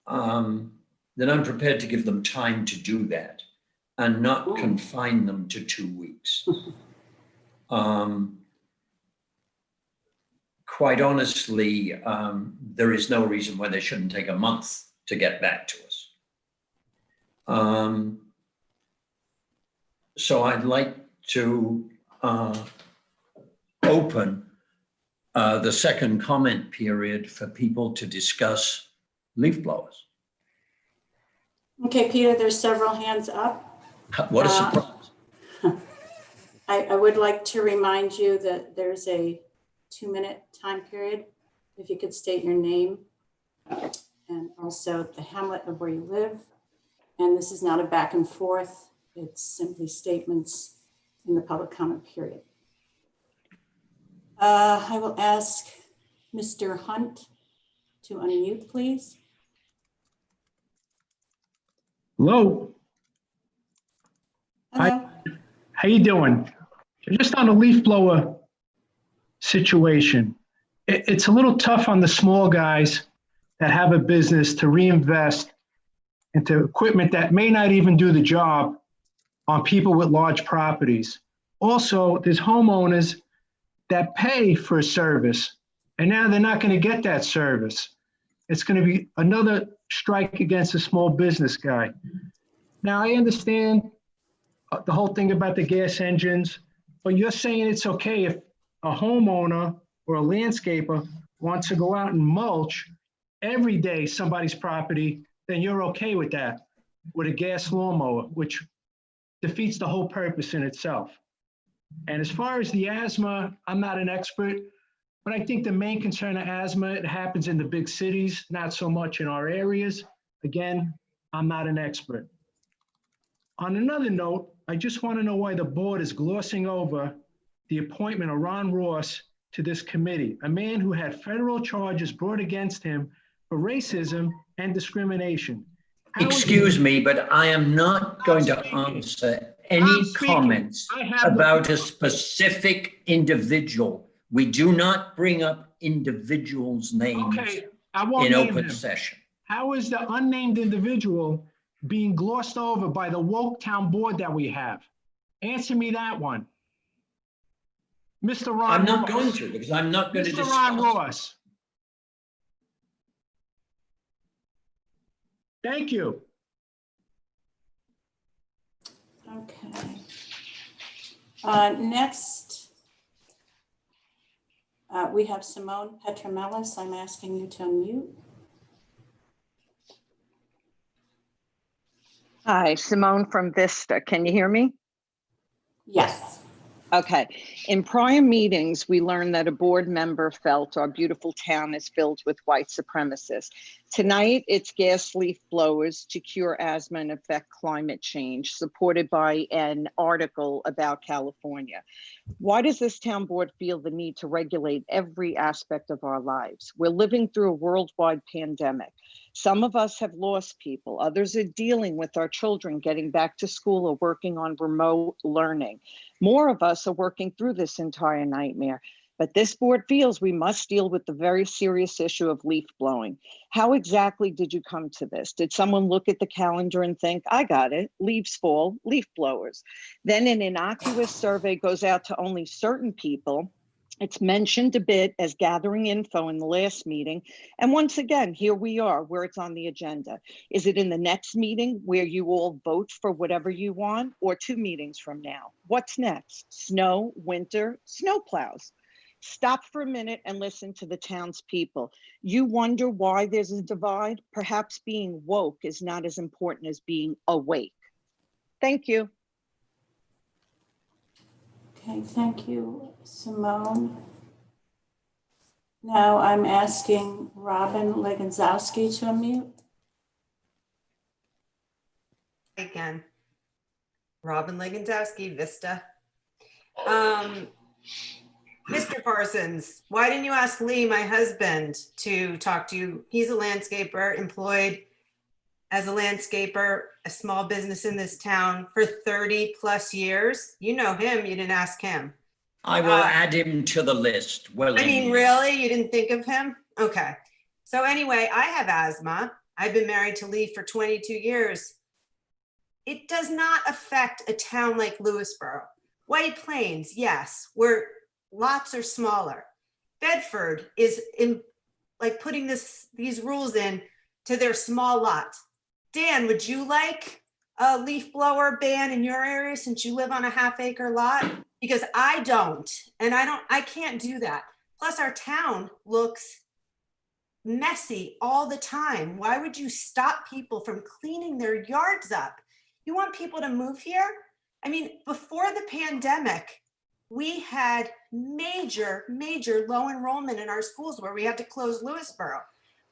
then I'm prepared to give them time to do that and not confine them to 2 weeks. Quite honestly, there is no reason why they shouldn't take a month to get back to us. So I'd like to open the second comment period for people to discuss leaf blowers. Okay, Peter, there's several hands up. What a surprise. I would like to remind you that there's a 2-minute time period. If you could state your name and also the hamlet of where you live. And this is not a back and forth. It's simply statements in the public comment period. I will ask Mr. Hunt to unmute, please. Hello. Hello. Hi. How you doing? Just on the leaf blower situation, it's a little tough on the small guys that have a business to reinvest into equipment that may not even do the job on people with large properties. Also, there's homeowners that pay for a service, and now they're not going to get that service. It's going to be another strike against a small business guy. Now, I understand the whole thing about the gas engines, but you're saying it's okay if a homeowner or a landscaper wants to go out and mulch every day somebody's property, then you're okay with that, with a gas lawnmower, which defeats the whole purpose in itself. And as far as the asthma, I'm not an expert, but I think the main concern of asthma, it happens in the big cities, not so much in our areas. Again, I'm not an expert. On another note, I just want to know why the board is glossing over the appointment of Ron Ross to this committee, a man who had federal charges brought against him for racism and discrimination. Excuse me, but I am not going to answer any comments about a specific individual. We do not bring up individuals' names in open session. How is the unnamed individual being glossed over by the woke town board that we have? Answer me that one. Mr. Ron Ross. I'm not going to, because I'm not going to discuss. Mr. Ron Ross. Thank you. Okay. Next, we have Simone Petromelis. I'm asking you to unmute. Hi, Simone from Vista. Can you hear me? Yes. Okay. In prior meetings, we learned that a board member felt our beautiful town is filled with white supremacists. Tonight, it's gas leaf blowers to cure asthma and affect climate change, supported by an article about California. Why does this town board feel the need to regulate every aspect of our lives? We're living through a worldwide pandemic. Some of us have lost people. Others are dealing with our children getting back to school or working on remote learning. More of us are working through this entire nightmare. But this board feels we must deal with the very serious issue of leaf blowing. How exactly did you come to this? Did someone look at the calendar and think, I got it, leaves fall, leaf blowers? Then an innocuous survey goes out to only certain people. It's mentioned a bit as gathering info in the last meeting. And once again, here we are where it's on the agenda. Is it in the next meeting where you all vote for whatever you want, or 2 meetings from now? What's next? Snow, winter, snow plows. Stop for a minute and listen to the townspeople. You wonder why there's a divide? Perhaps being woke is not as important as being awake. Thank you. Okay, thank you, Simone. Now I'm asking Robin Leganzowski to unmute. Again. Robin Legenzowski, Vista. Mr. Parsons, why didn't you ask Lee, my husband, to talk to you? He's a landscaper, employed as a landscaper, a small business in this town for 30 plus years. You know him, you didn't ask him. I will add him to the list. Well, I mean, really? You didn't think of him? Okay. So anyway, I have asthma. I've been married to Lee for 22 years. It does not affect a town like Lewisboro. White Plains, yes, where lots are smaller. Bedford is like putting these rules in to their small lots. Dan, would you like a leaf blower ban in your area since you live on a half-acre lot? Because I don't, and I can't do that. Plus, our town looks messy all the time. Why would you stop people from cleaning their yards up? You want people to move here? I mean, before the pandemic, we had major low enrollment in our schools where we had to close Lewisboro.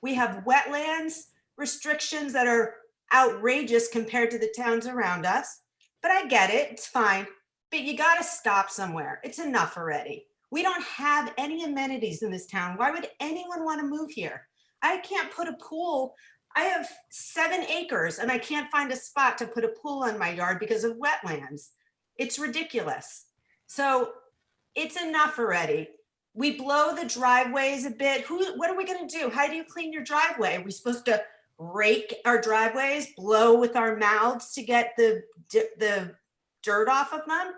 We have wetlands restrictions that are outrageous compared to the towns around us, but I get it, it's fine. But you gotta stop somewhere. It's enough already. We don't have any amenities in this town. Why would anyone want to move here? I can't put a pool. I have 7 acres and I can't find a spot to put a pool in my yard because of wetlands. It's ridiculous. So it's enough already. We blow the driveways a bit. What are we gonna do? How do you clean your driveway? Are we supposed to rake our driveways, blow with our mouths to get the dirt off of them?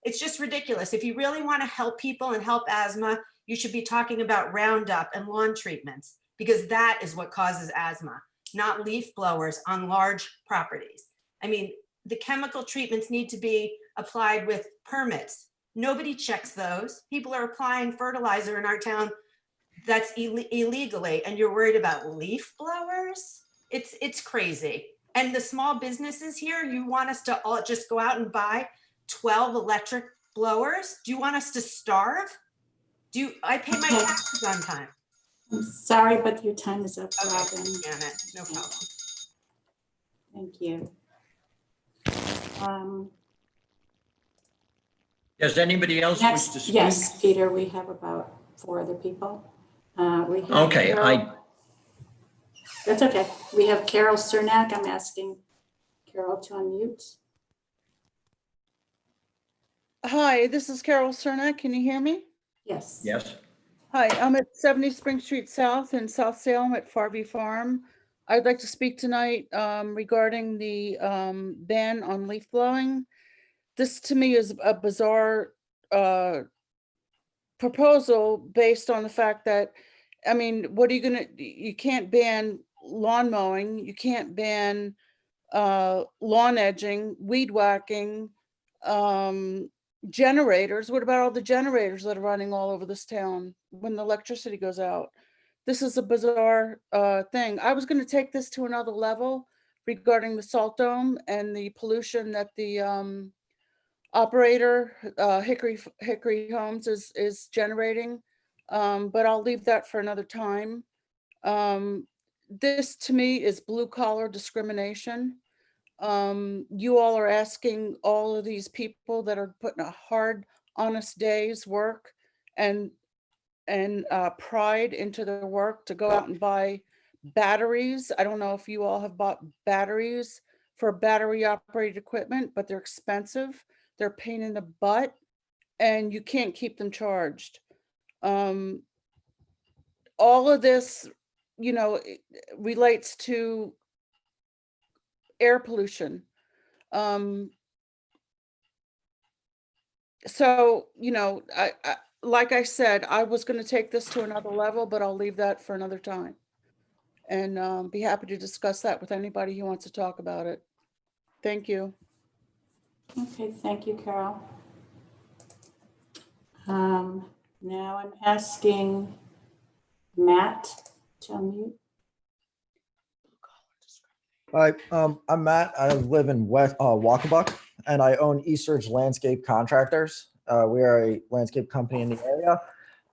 It's just ridiculous. If you really want to help people and help asthma, you should be talking about Roundup and lawn treatments, because that is what causes asthma, not leaf blowers on large properties. I mean, the chemical treatments need to be applied with permits. Nobody checks those. People are applying fertilizer in our town that's illegally, and you're worried about leaf blowers? It's crazy. And the small businesses here, you want us to all just go out and buy 12 electric blowers? Do you want us to starve? I pay my taxes on time? I'm sorry, but your time is up, Robin. Damn it, no problem. Thank you. Does anybody else wish to speak? Yes, Peter, we have about 4 other people. We have Okay, Carol. That's okay. We have Carol Cernak. I'm asking Carol to unmute. Hi, this is Carol Cernak. Can you hear me? Yes. Yes. Hi, I'm at 70 Spring Street South in South Salem at Farvey Farm. I'd like to speak tonight regarding the ban on leaf blowing. This to me is a bizarre proposal based on the fact that, I mean, what are you gonna, you can't ban lawn mowing, you can't ban lawn edging, weed whacking, generators. What about all the generators that are running all over this town when the electricity goes out? This is a bizarre thing. I was going to take this to another level regarding the salt dome and the pollution that the operator, Hickory Homes, is generating, but I'll leave that for another time. This to me is blue collar discrimination. You all are asking all of these people that are putting a hard, honest day's work and pride into their work to go out and buy batteries. I don't know if you all have bought batteries for battery operated equipment, but they're expensive. They're a pain in the butt and you can't keep them charged. All of this, you know, relates to air pollution. So, you know, I like I said, I was going to take this to another level, but I'll leave that for another time and be happy to discuss that with anybody who wants to talk about it. Thank you. Okay, thank you, Carol. Now I'm asking Matt to unmute. Hi, I'm Matt. I live in West Walkabuck, and I own Eastridge Landscape Contractors. We are a landscape company in the area,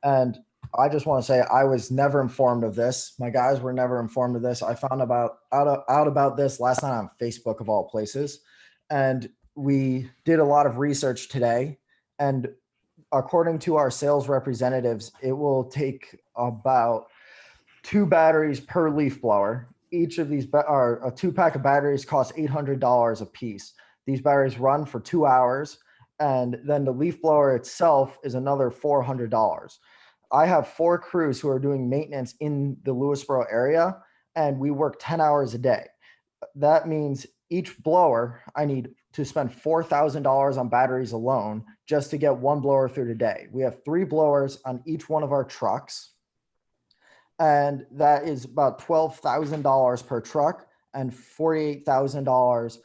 and I just want to say I was never informed of this. My guys were never informed of this. I found out about this last night on Facebook of all places. And we did a lot of research today. And according to our sales representatives, it will take about 2 batteries per leaf blower. Each of these a 2-pack of batteries costs $800 a piece. These batteries run for 2 hours, and then the leaf blower itself is another $400. I have 4 crews who are doing maintenance in the Lewisboro area, and we work 10 hours a day. That means each blower, I need to spend $4,000 on batteries alone just to get 1 blower through the day. We have 3 blowers on each one of our trucks, and that is about $12,000 per truck and $48,000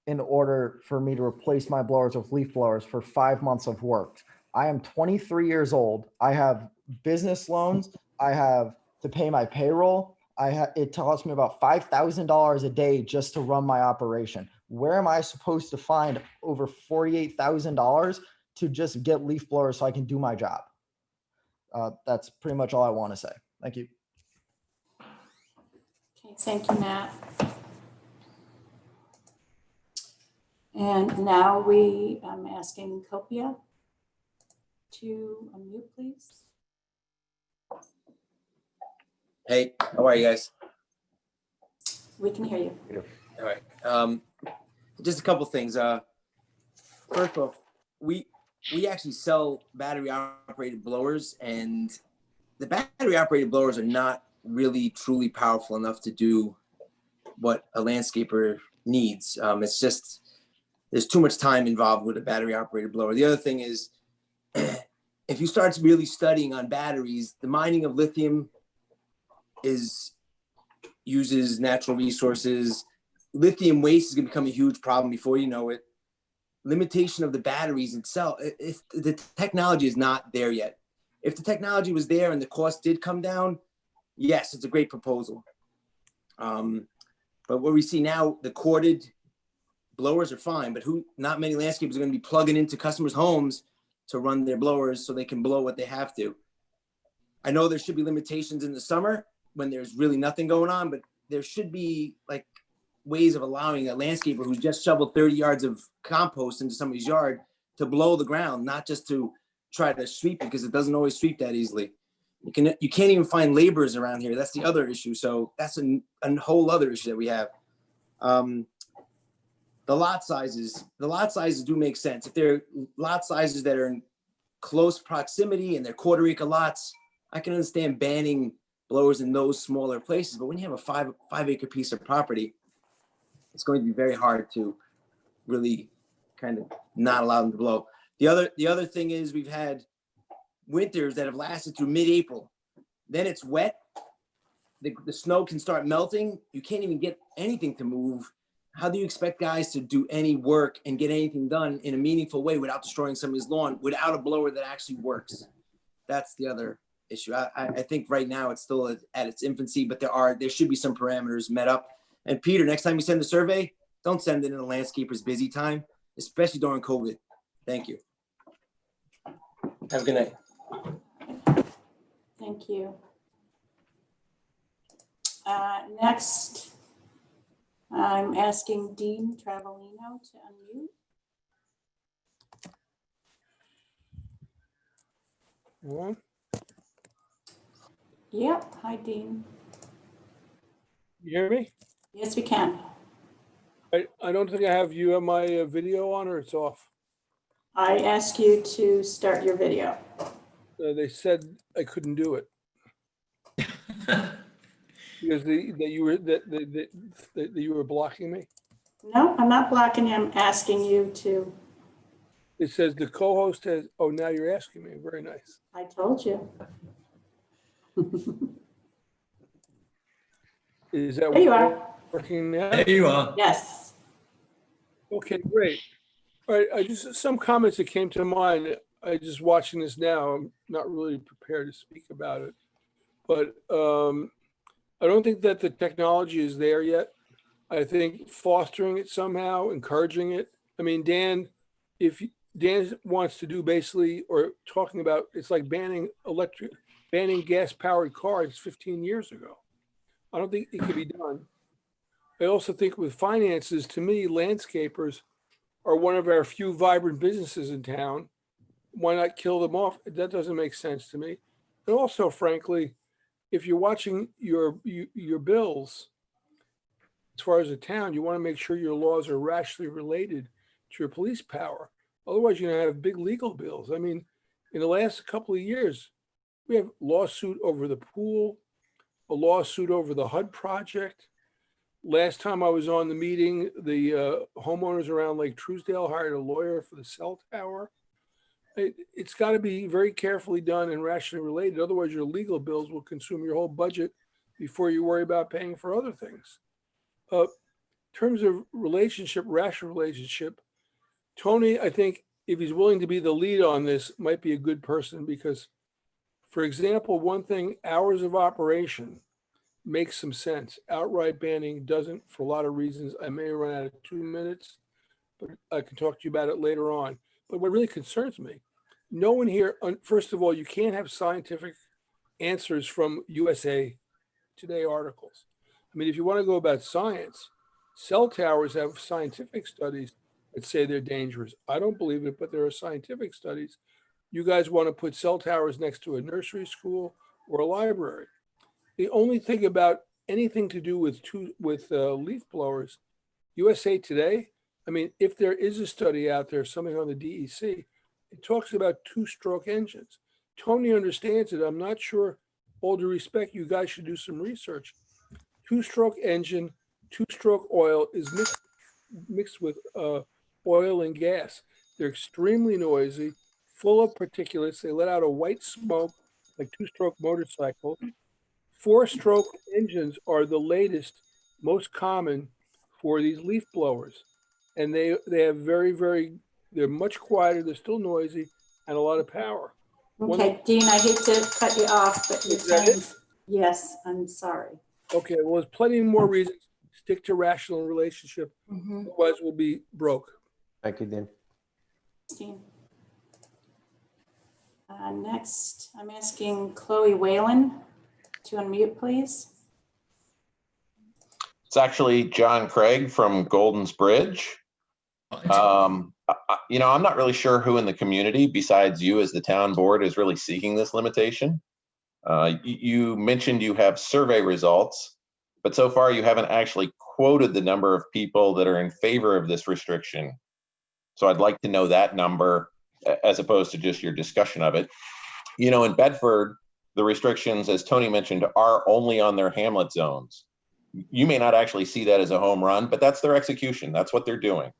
in order for me to replace my blowers with leaf blowers for 5 months of work. I am 23 years old. I have business loans. I have to pay my payroll. It costs me about $5,000 a day just to run my operation. Where am I supposed to find over $48,000 to just get leaf blowers so I can do my job? That's pretty much all I want to say. Thank you. Okay, thank you, Matt. And now I'm asking Copia to unmute, please. Hey, how are you guys? We can hear you. All right. Just a couple things. First off, we actually sell battery operated blowers, and the battery operated blowers are not really truly powerful enough to do what a landscaper needs. It's just, there's too much time involved with a battery operated blower. The other thing is, if you start really studying on batteries, the mining of lithium uses natural resources. Lithium waste is going to become a huge problem before you know it. Limitation of the batteries itself, the technology is not there yet. If the technology was there and the cost did come down, yes, it's a great proposal. But what we see now, the corded blowers are fine, but not many landscapers are going to be plugging into customers' homes to run their blowers so they can blow what they have to. I know there should be limitations in the summer when there's really nothing going on, but there should be like ways of allowing a landscaper who's just shoveled 30 yards of compost into somebody's yard to blow the ground, not just to try to sweep it, because it doesn't always sweep that easily. You can't even find laborers around here. That's the other issue. So that's a whole other issue that we have. The lot sizes do make sense. If they're lot sizes that are in close proximity and they're quarter acre lots, I can understand banning blowers in those smaller places. But when you have a five acre piece of property, it's going to be very hard to really kind of not allow them to blow. The other thing is, we've had winters that have lasted through mid-April. Then it's wet. The snow can start melting. You can't even get anything to move. How do you expect guys to do any work and get anything done in a meaningful way without destroying somebody's lawn, without a blower that actually works? That's the other issue. I think right now it's still at its infancy, but there should be some parameters met up. And Peter, next time you send a survey, don't send it in a landscaper's busy time, especially during COVID. Thank you. Have a good night. Thank you. Next, I'm asking Dean Travelino to unmute. Hello? Yep. Hi, Dean. You hear me? Yes, we can. I don't think I have you have my video on, or it's off. I ask you to start your video. They said I couldn't do it because that you were blocking me. No, I'm not blocking him. Asking you to. It says the co-host has. Oh, now you're asking me. Very nice. I told you. Is that There you are. working now? There you are. Yes. Okay, great. All right, some comments that came to mind. I just watching this now. I'm not really prepared to speak about it, but I don't think that the technology is there yet. I think fostering it somehow, encouraging it. I mean, Dan, if Dan wants to do basically, or talking about, it's like banning banning gas-powered cars 15 years ago. I don't think it can be done. I also think with finances, to me, landscapers are one of our few vibrant businesses in town. Why not kill them off? That doesn't make sense to me. And also, frankly, if you're watching your bills, as far as a town, you want to make sure your laws are rationally related to your police power. Otherwise, you're going to have big legal bills. I mean, in the last couple of years, we have lawsuit over the pool, a lawsuit over the HUD project. Last time I was on the meeting, the homeowners around Lake Truesdale hired a lawyer for the cell tower. It's got to be very carefully done and rationally related. Otherwise, your legal bills will consume your whole budget before you worry about paying for other things. In terms of relationship, rational relationship, Tony, I think if he's willing to be the lead on this, might be a good person because, for example, one thing, hours of operation makes some sense. Outright banning doesn't for a lot of reasons. I may run out of 2 minutes, but I can talk to you about it later on. But what really concerns me, no one here, first of all, you can't have scientific answers from USA Today articles. I mean, if you want to go about science, cell towers have scientific studies that say they're dangerous. I don't believe it, but there are scientific studies. You guys want to put cell towers next to a nursery school or a library. The only thing about anything to do with leaf blowers, USA Today, I mean, if there is a study out there, something on the DEC, it talks about two-stroke engines. Tony understands it. I'm not sure, all due respect, you guys should do some research. Two-stroke engine, two-stroke oil is mixed with oil and gas. They're extremely noisy, full of particulates. They let out a white smoke like two-stroke motorcycles. Four-stroke engines are the latest, most common for these leaf blowers. And they have they're much quieter, they're still noisy, and a lot of power. Okay, Dean, I hate to cut you off, but your time, yes, I'm sorry. Okay, well, there's plenty more reasons. Stick to rational relationship, otherwise we'll be broke. Thank you, Dean. Dean. Next, I'm asking Chloe Whalen to unmute, please. It's actually John Craig from Golden's Bridge. I'm not really sure who in the community besides you as the town board is really seeking this limitation. You mentioned you have survey results, but so far you haven't actually quoted the number of people that are in favor of this restriction. So I'd like to know that number as opposed to just your discussion of it. In Bedford, the restrictions, as Tony mentioned, are only on their hamlet zones. You may not actually see that as a home run, but that's their execution. That's what they're doing.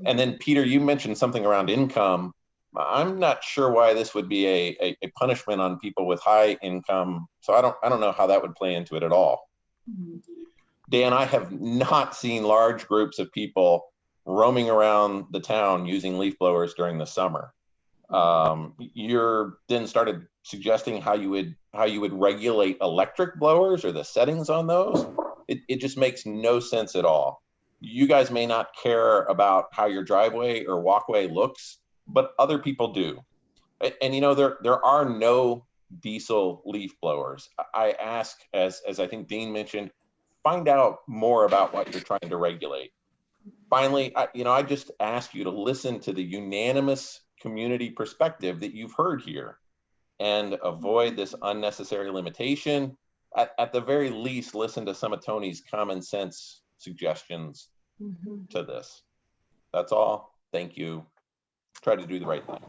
And then Peter, you mentioned something around income. I'm not sure why this would be a punishment on people with high income. So I don't know how that would play into it at all. Dan, I have not seen large groups of people roaming around the town using leaf blowers during the summer. You're then started suggesting how you would regulate electric blowers or the settings on those. It just makes no sense at all. You guys may not care about how your driveway or walkway looks, but other people do. And there are no diesel leaf blowers. I ask, as I think Dean mentioned, find out more about what you're trying to regulate. Finally, I just ask you to listen to the unanimous community perspective that you've heard here and avoid this unnecessary limitation. At the very least, listen to some of Tony's common sense suggestions to this. That's all. Thank you. Try to do the right thing.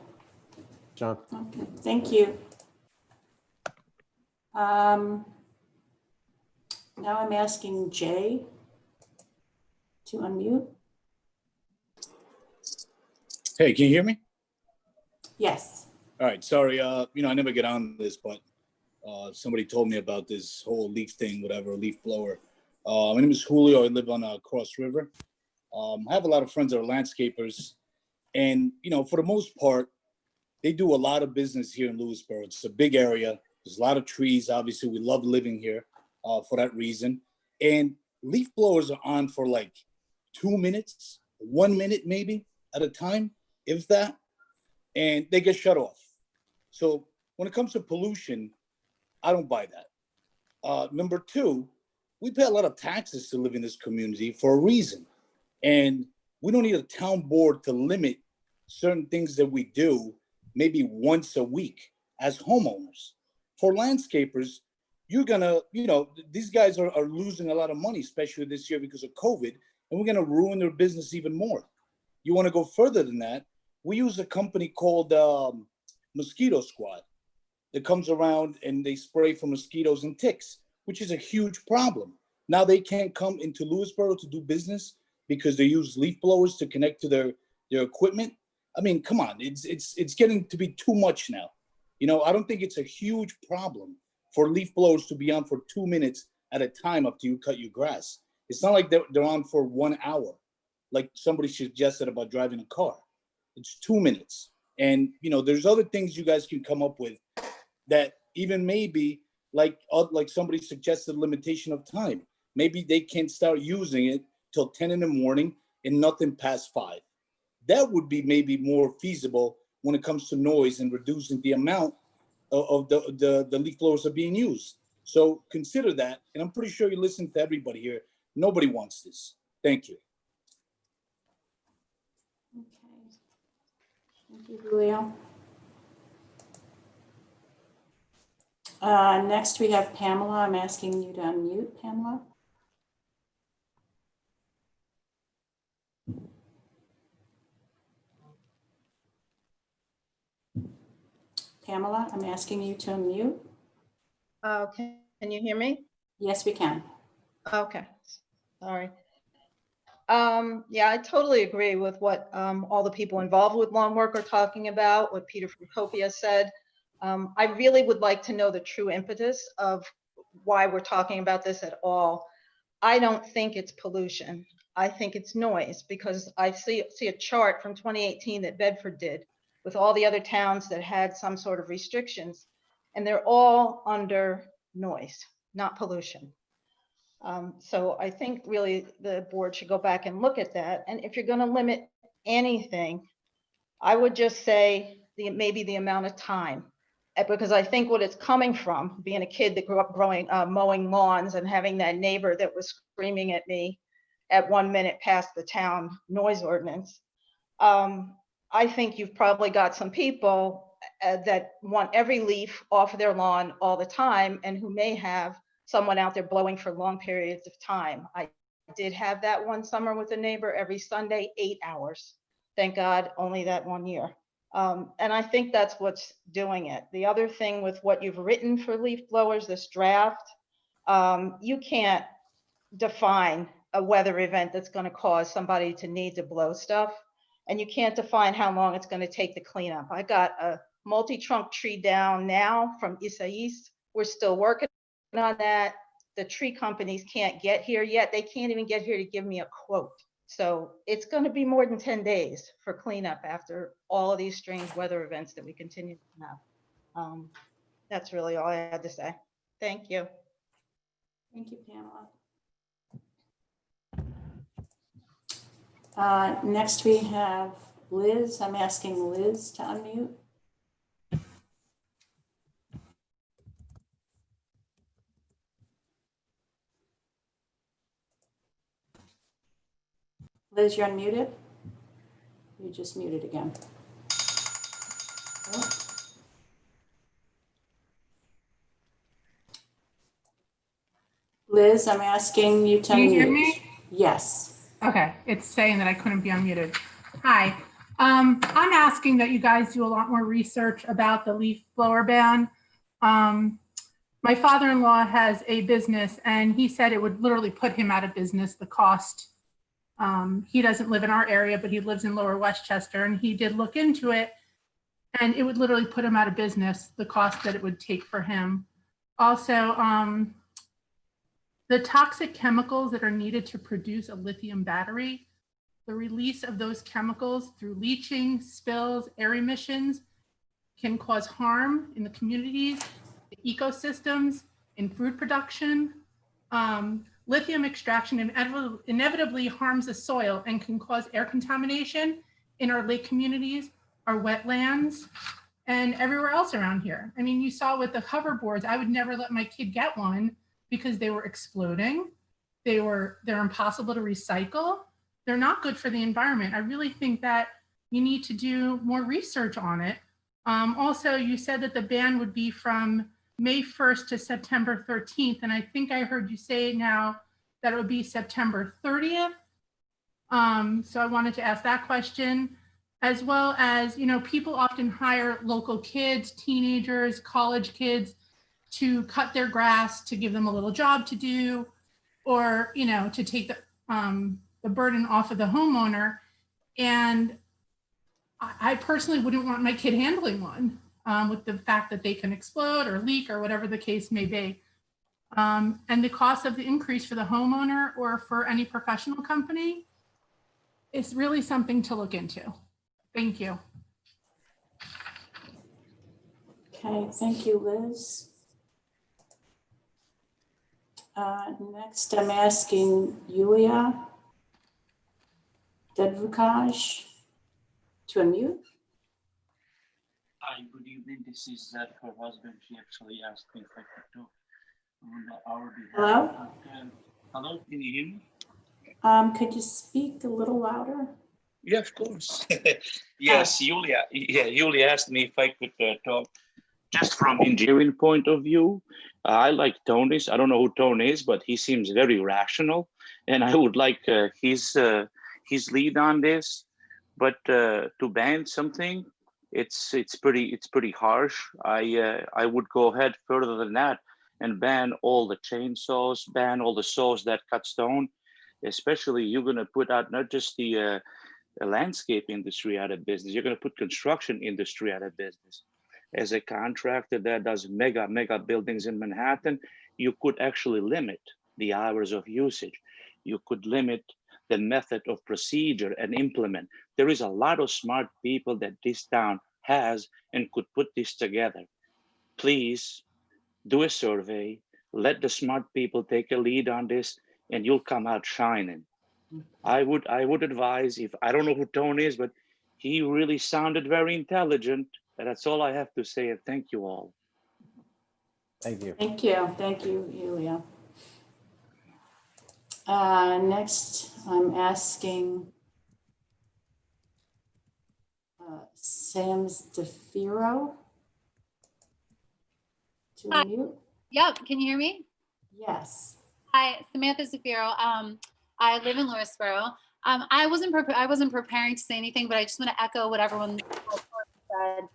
John. Okay, thank you. Now I'm asking Jay to unmute. Hey, can you hear me? Yes. All right, sorry, I never get on this, but somebody told me about this whole leaf thing, whatever, leaf blower. My name is Julio. I live on Cross River. I have a lot of friends that are landscapers, and for the most part, they do a lot of business here in Lewisboro. It's a big area. There's a lot of trees. Obviously, we love living here for that reason. And leaf blowers are on for like 2 minutes, 1 minute maybe at a time, if that, and they get shut off. So when it comes to pollution, I don't buy that. Number two, we pay a lot of taxes to live in this community for a reason. And we don't need a town board to limit certain things that we do maybe once a week as homeowners. For landscapers, you're gonna, these guys are losing a lot of money, especially this year because of COVID, and we're gonna ruin their business even more. You wanna go further than that? We use a company called Mosquito Squad that comes around and they spray for mosquitoes and ticks, which is a huge problem. Now they can't come into Lewisboro to do business because they use leaf blowers to connect to their equipment. I mean, come on, it's getting to be too much now. I don't think it's a huge problem for leaf blowers to be on for 2 minutes at a time after you cut your grass. It's not like they're on for 1 hour, like somebody suggested about driving a car. It's 2 minutes. And, there's other things you guys can come up with that even maybe like somebody suggested limitation of time. Maybe they can't start using it till 10 in the morning and nothing past 5. That would be maybe more feasible when it comes to noise and reducing the amount of the leaf blowers are being used. So consider that. And I'm pretty sure you listen to everybody here. Nobody wants this. Thank you. Okay. Thank you, Julio. Next, we have Pamela. I'm asking you to unmute, Pamela. Pamela, I'm asking you to unmute. Can you hear me? Yes, we can. Okay, sorry. Yeah, I totally agree with what all the people involved with lawn work are talking about, what Peter from Copia said. I really would like to know the true impetus of why we're talking about this at all. I don't think it's pollution. I think it's noise, because I see a chart from 2018 that Bedford did with all the other towns that had some sort of restrictions, and they're all under noise, not pollution. So I think really the board should go back and look at that. And if you're going to limit anything, I would just say maybe the amount of time, because I think what it's coming from, being a kid that grew up mowing lawns and having that neighbor that was screaming at me at 1 minute past the town noise ordinance. I think you've probably got some people that want every leaf off of their lawn all the time, and who may have someone out there blowing for long periods of time. I did have that one summer with a neighbor every Sunday, 8 hours. Thank God, only that 1 year. And I think that's what's doing it. The other thing with what you've written for leaf blowers, this draft, you can't define a weather event that's going to cause somebody to need to blow stuff. And you can't define how long it's going to take to clean up. I got a multi-trunk tree down now from Isais. We're still working on that. The tree companies can't get here yet. They can't even get here to give me a quote. So it's going to be more than 10 days for cleanup after all of these strange weather events that we continue to have. That's really all I had to say. Thank you. Thank you, Pamela. Next we have Liz. I'm asking Liz to unmute. Liz, you're unmuted. You just muted again. Oh. Liz, I'm asking you to unmute. Can you hear me? Yes. Okay, it's saying that I couldn't be unmuted. Hi, I'm asking that you guys do a lot more research about the leaf blower ban. My father-in-law has a business, and he said it would literally put him out of business, the cost. He doesn't live in our area, but he lives in Lower Westchester, and he did look into it, and it would literally put him out of business, the cost that it would take for him. Also, the toxic chemicals that are needed to produce a lithium battery, the release of those chemicals through leaching, spills, air emissions can cause harm in the communities, the ecosystems, in food production. Lithium extraction inevitably harms the soil and can cause air contamination in our lake communities, our wetlands, and everywhere else around here. I mean, you saw with the hoverboards, I would never let my kid get one because they were exploding. They're impossible to recycle. They're not good for the environment. I really think that you need to do more research on it. Also, you said that the ban would be from May 1st to September 13th. And I think I heard you say now that it would be September 30th. So I wanted to ask that question, as well as, people often hire local kids, teenagers, college kids to cut their grass, to give them a little job to do, or, to take the burden off of the homeowner. And I personally wouldn't want my kid handling one with the fact that they can explode or leak or whatever the case may be. And the cost of the increase for the homeowner or for any professional company is really something to look into. Thank you. Okay, thank you, Liz. Next, I'm asking Yulia Dedvukaj to unmute. Hi, good evening. This is her husband. She actually asked me if I could talk on our behalf. Hello? Hello, can you hear me? Could you speak a little louder? Yeah, of course. Yes, Yulia. Yeah, Yulia asked me if I could talk just from engineering point of view. I like Tony's. I don't know who Tony is, but he seems very rational, and I would like his lead on this. But to ban something, it's pretty harsh. I would go ahead further than that and ban all the chainsaws, ban all the saws that cut stone. Especially, you're going to put out not just the landscape industry out of business. You're going to put construction industry out of business. As a contractor that does mega buildings in Manhattan, you could actually limit the hours of usage. You could limit the method of procedure and implement. There is a lot of smart people that this town has and could put this together. Please do a survey, let the smart people take a lead on this, and you'll come out shining. I would advise, if I don't know who Tony is, but he really sounded very intelligent. And that's all I have to say. And thank you all. Thank you. Thank you. Thank you, Yulia. Next, I'm asking Sam DeFiro to Hi. unmute. Yep, can you hear me? Yes. Hi, Samantha Zafiro. I live in Lewisboro. I wasn't preparing to say anything, but I just want to echo what everyone said.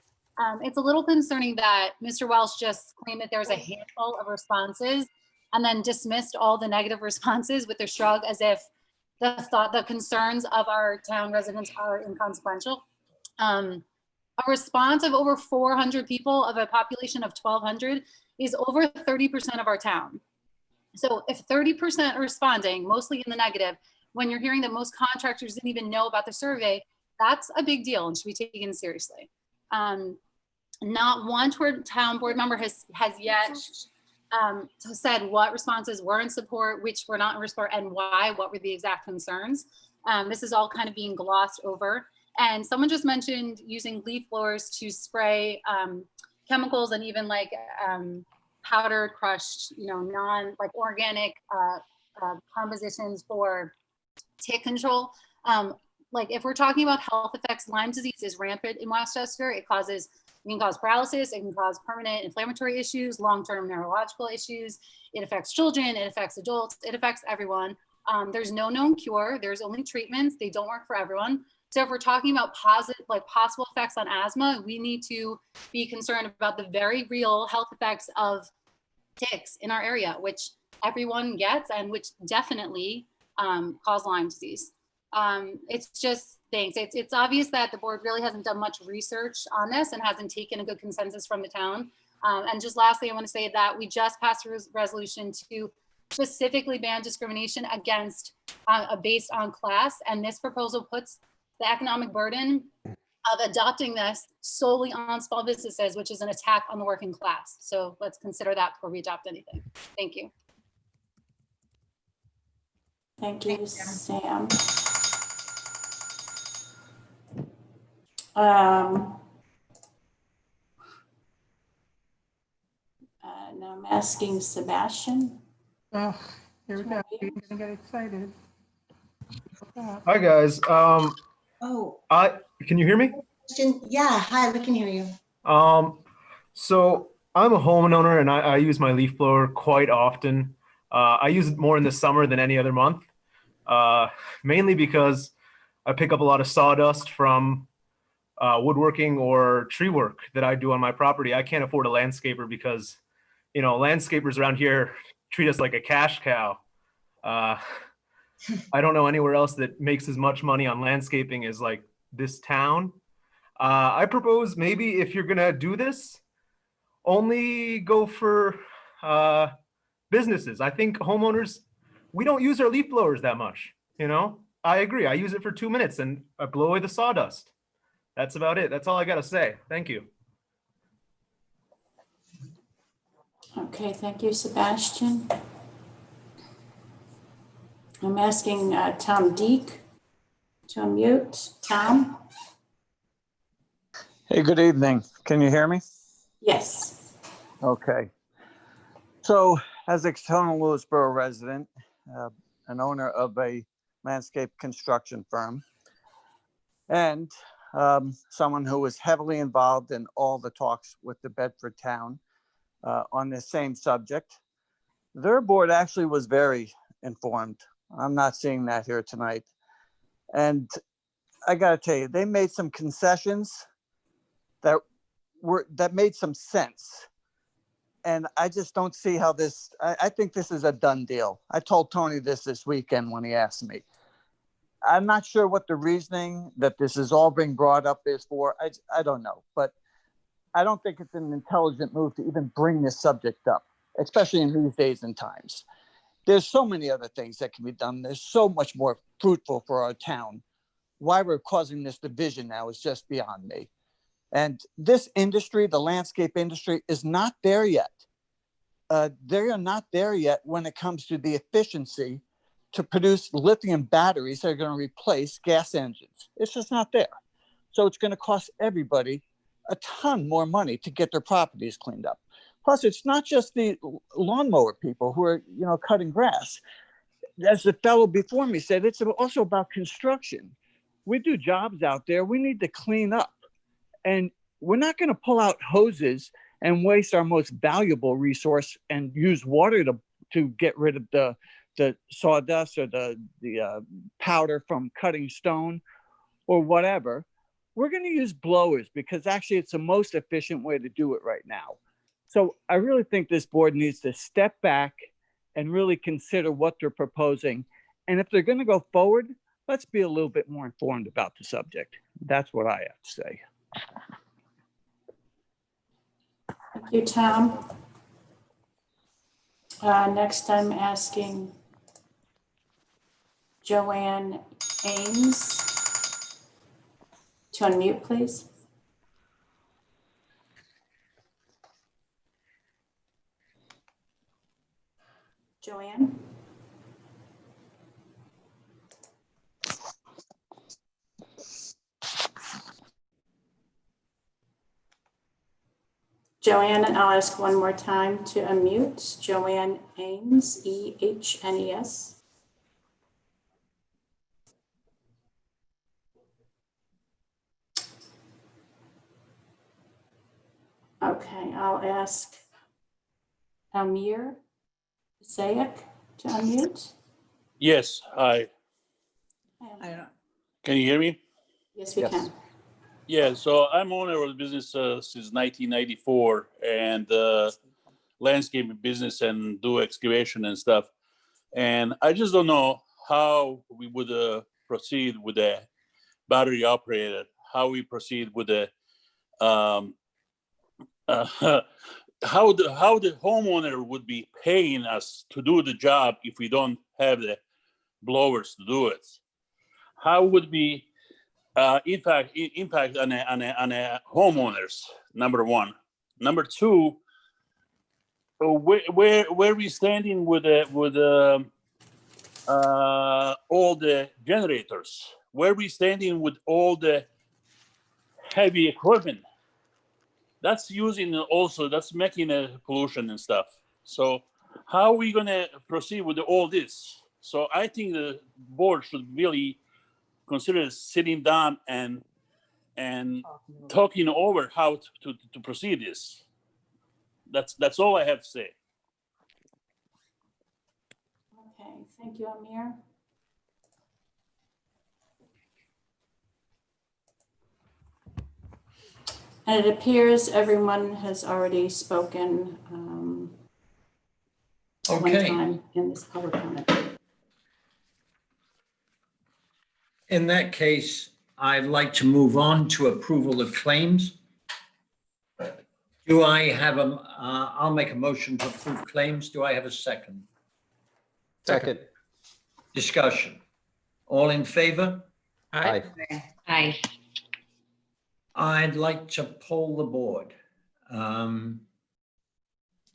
It's a little concerning that Mr. Welsh just claimed that there was a handful of responses and then dismissed all the negative responses with a shrug, as if the concerns of our town residents are inconsequential. A response of over 400 people of a population of 1,200 is over 30% of our town. So if 30% are responding, mostly in the negative, when you're hearing that most contractors didn't even know about the survey, that's a big deal and should be taken seriously. Not one town board member has yet said what responses were in support, which were not in support, and why, what were the exact concerns. This is all kind of being glossed over. And someone just mentioned using leaf blowers to spray chemicals and even like powdered, crushed, like organic compositions for tick control. Like if we're talking about health effects, Lyme disease is rampant in Westchester. It can cause paralysis, it can cause permanent inflammatory issues, long-term neurological issues. It affects children, it affects adults, it affects everyone. There's no known cure, there's only treatments, they don't work for everyone. So if we're talking about possible effects on asthma, we need to be concerned about the very real health effects of ticks in our area, which everyone gets and which definitely cause Lyme disease. It's just things. It's obvious that the board really hasn't done much research on this and hasn't taken a good consensus from the town. And just lastly, I want to say that we just passed a resolution to specifically ban discrimination against based on class. And this proposal puts the economic burden of adopting this solely on small businesses, which is an attack on the working class. So let's consider that before we adopt anything. Thank you. Thank you, Sam. asking Sebastian. Oh, here we go. You're gonna get excited. Hi, guys. Oh, Can you hear me? yeah. Hi, we can hear you. So I'm a homeowner and I use my leaf blower quite often. I use it more in the summer than any other month, mainly because I pick up a lot of sawdust from woodworking or tree work that I do on my property. I can't afford a landscaper because, landscapers around here treat us like a cash cow. I don't know anywhere else that makes as much money on landscaping as like this town. I propose maybe if you're gonna do this, only go for businesses. I think homeowners, we don't use our leaf blowers that much. I agree. I use it for 2 minutes and I blow away the sawdust. That's about it. That's all I gotta say. Thank you. Okay, thank you, Sebastian. I'm asking Tom Deek to unmute. Tom? Hey, good evening. Can you hear me? Yes. Okay. So as a Town Lewisboro resident, an owner of a landscape construction firm, and someone who was heavily involved in all the talks with the Bedford town on this same subject, their board actually was very informed. I'm not seeing that here tonight. And I gotta tell you, they made some concessions that made some sense. And I just don't see how this, I think this is a done deal. I told Tony this weekend when he asked me. I'm not sure what the reasoning that this is all being brought up is for. I don't know, but I don't think it's an intelligent move to even bring this subject up, especially in these days and times. There's so many other things that can be done. There's so much more fruitful for our town. Why we're causing this division now is just beyond me. And this industry, the landscape industry, is not there yet. They are not there yet when it comes to the efficiency to produce lithium batteries that are going to replace gas engines. It's just not there. So it's going to cost everybody a ton more money to get their properties cleaned up. Plus, it's not just the lawnmower people who are, cutting grass. As the fellow before me said, it's also about construction. We do jobs out there. We need to clean up. And we're not going to pull out hoses and waste our most valuable resource and use water to get rid of the sawdust or the powder from cutting stone or whatever. We're going to use blowers because actually it's the most efficient way to do it right now. So I really think this board needs to step back and really consider what they're proposing. And if they're going to go forward, let's be a little bit more informed about the subject. That's what I have to say. Thank you, Tom. Next, I'm asking Joanne Ames to unmute, please. Joanne? Joanne, I'll ask one more time to unmute. Joanne Ames, E-H-N-E-S. Okay, I'll ask Amir Zayek to unmute. Yes, hi. Can you hear me? Yes, we can. Yeah, so I'm owner of the business since 1994 and landscaping business and do excavation and stuff. And I just don't know how we would proceed with the battery operated, how we proceed with the how the homeowner would be paying us to do the job if we don't have the blowers to do it. How would be impact on a homeowners? Number one. Number two, where we standing with all the generators? Where we standing with all the heavy equipment? That's using also, that's making a pollution and stuff. So how are we gonna proceed with all this? So I think the board should really consider sitting down and talking over how to proceed this. That's all I have to say. Okay, thank you, Amir. And it appears everyone has already spoken one Okay. time in this public comment. In that case, I'd like to move on to approval of claims. Do I have I'll make a motion to approve claims. Do I have a second? Second. Discussion. All in favor? Aye. Aye. I'd like to poll the board.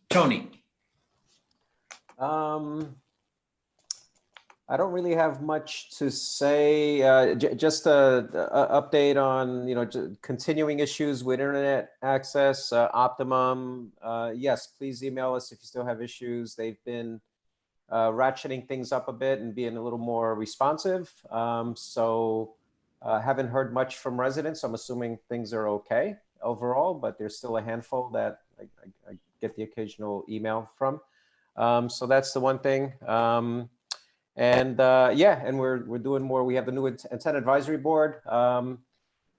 Tony? I don't really have much to say. Just a update on, continuing issues with internet access, Optimum. Yes, please email us if you still have issues. They've been ratcheting things up a bit and being a little more responsive. Haven't heard much from residents. I'm assuming things are okay overall, but there's still a handful that I get the occasional email from. So that's the one thing. And we're doing more. We have the new antenna advisory board.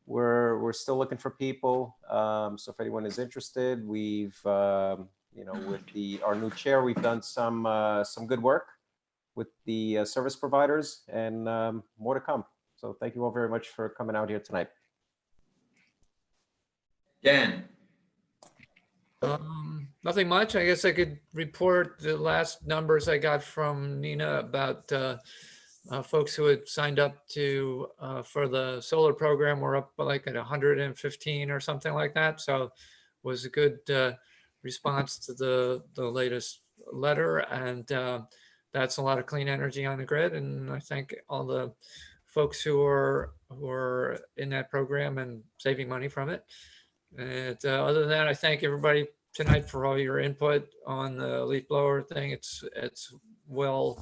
We're still looking for people. So if anyone is interested, we've with our new chair, we've done some good work with the service providers, and more to come. So thank you all very much for coming out here tonight. Dan? Nothing much. I guess I could report the last numbers I got from Nina about folks who had signed up to for the solar program. We're up like at 115 or something like that. So it was a good response to the latest letter, and that's a lot of clean energy on the grid. And I thank all the folks who are in that program and saving money from it. And other than that, I thank everybody tonight for all your input on the leaf blower thing. It's well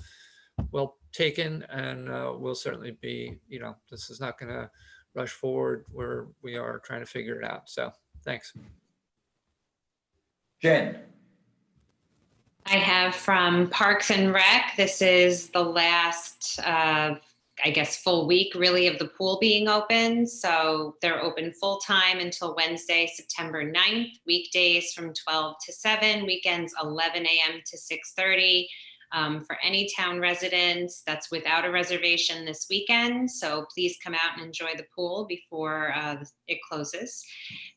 taken, and we'll certainly be, this is not going to rush forward where we are trying to figure it out. So thanks. Jen? I have from Parks and Rec. This is the last, I guess, full week really of the pool being open. So they're open full time until Wednesday, September 9th, weekdays from 12 to 7, weekends 11 a.m. to 6:30. For any town residents, that's without a reservation this weekend. So please come out and enjoy the pool before it closes.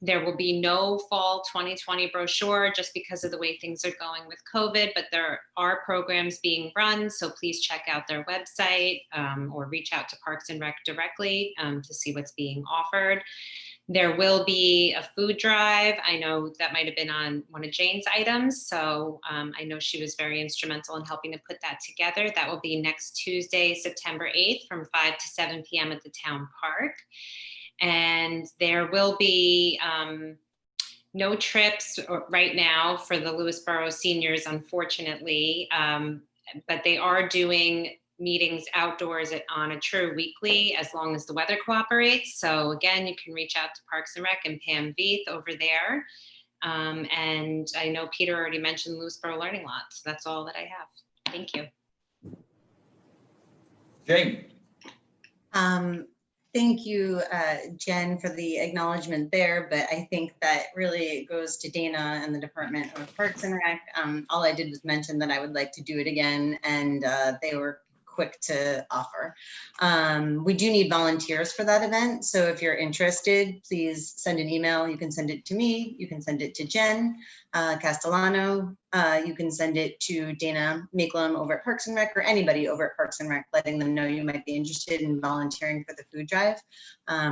There will be no fall 2020 brochure just because of the way things are going with COVID, but there are programs being run. So please check out their website or reach out to Parks and Rec directly to see what's being offered. There will be a food drive. I know that might have been on one of Jane's items. So I know she was very instrumental in helping to put that together. That will be next Tuesday, September 8th from 5 to 7 p.m. at the town park. And there will be no trips right now for the Lewisboro seniors, unfortunately, but they are doing meetings outdoors on a True weekly as long as the weather cooperates. So again, you can reach out to Parks and Rec and Pam Veith over there. And I know Peter already mentioned Lewisboro Learning Lot. So that's all that I have. Thank you. Jane? Thank you, Jen, for the acknowledgement there, but I think that really goes to Dana and the Department of Parks and Rec. All I did was mention that I would like to do it again, and they were quick to offer. We do need volunteers for that event, so if you're interested, please send an email. You can send it to me, you can send it to Jen Castellano, you can send it to Dana Makelum over at Parks and Rec, or anybody over at Parks and Rec, letting them know you might be interested in volunteering for the food drive.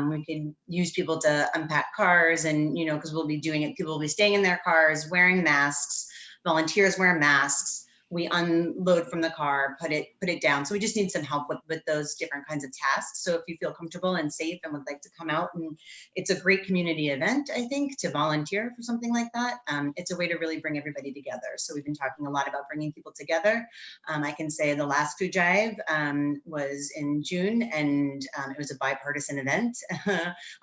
We can use people to unpack cars, and because we'll be doing it, people will be staying in their cars, wearing masks, volunteers wear masks. we unload from the car, put it down. So we just need some help with those different kinds of tasks. So if you feel comfortable and safe and would like to come out, and it's a great community event, I think, to volunteer for something like that. It's a way to really bring everybody together. So we've been talking a lot about bringing people together. I can say the last food drive was in June, and it was a bipartisan event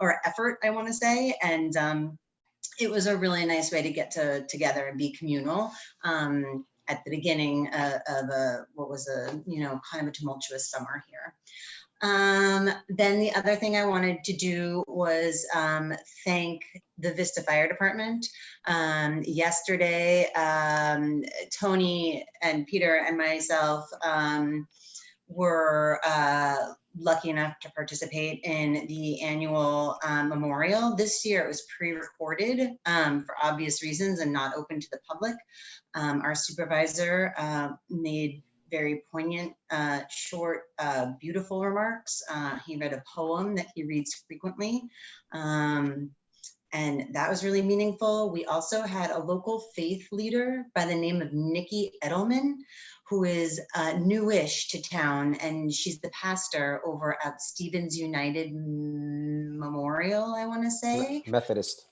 or effort, I want to say. And it was a really nice way to get together and be communal at the beginning of what was kind of a tumultuous summer here. Then the other thing I wanted to do was thank the Vista Fire Department. Yesterday, Tony and Peter and myself were lucky enough to participate in the annual memorial. This year it was pre-recorded for obvious reasons and not open to the public. Our supervisor made very poignant, short, beautiful remarks. He read a poem that he reads frequently. And that was really meaningful. We also had a local faith leader by the name of Nikki Edelman, who is newish to town, and she's the pastor over at Stevens United Memorial, I want to say. Methodist.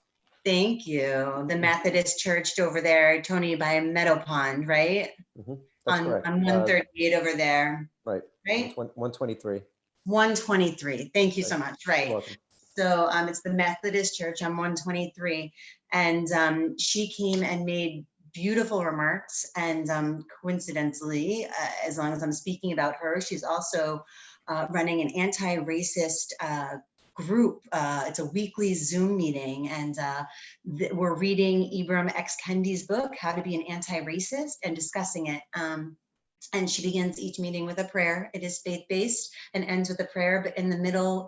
Thank you. The Methodist church over there, Tony, by Meadow Pond, right? That's correct. On 138 over there. Right. Right? 123. 123. Thank you so much. Right. You're welcome. So it's the Methodist Church on 123. And she came and made beautiful remarks. And coincidentally, as long as I'm speaking about her, she's also running an anti-racist group. It's a weekly Zoom meeting. And we're reading Ibram X. Kendi's book, How to Be an Anti-Racist, and discussing it. And she begins each meeting with a prayer. It is faith-based and ends with a prayer, but in the middle,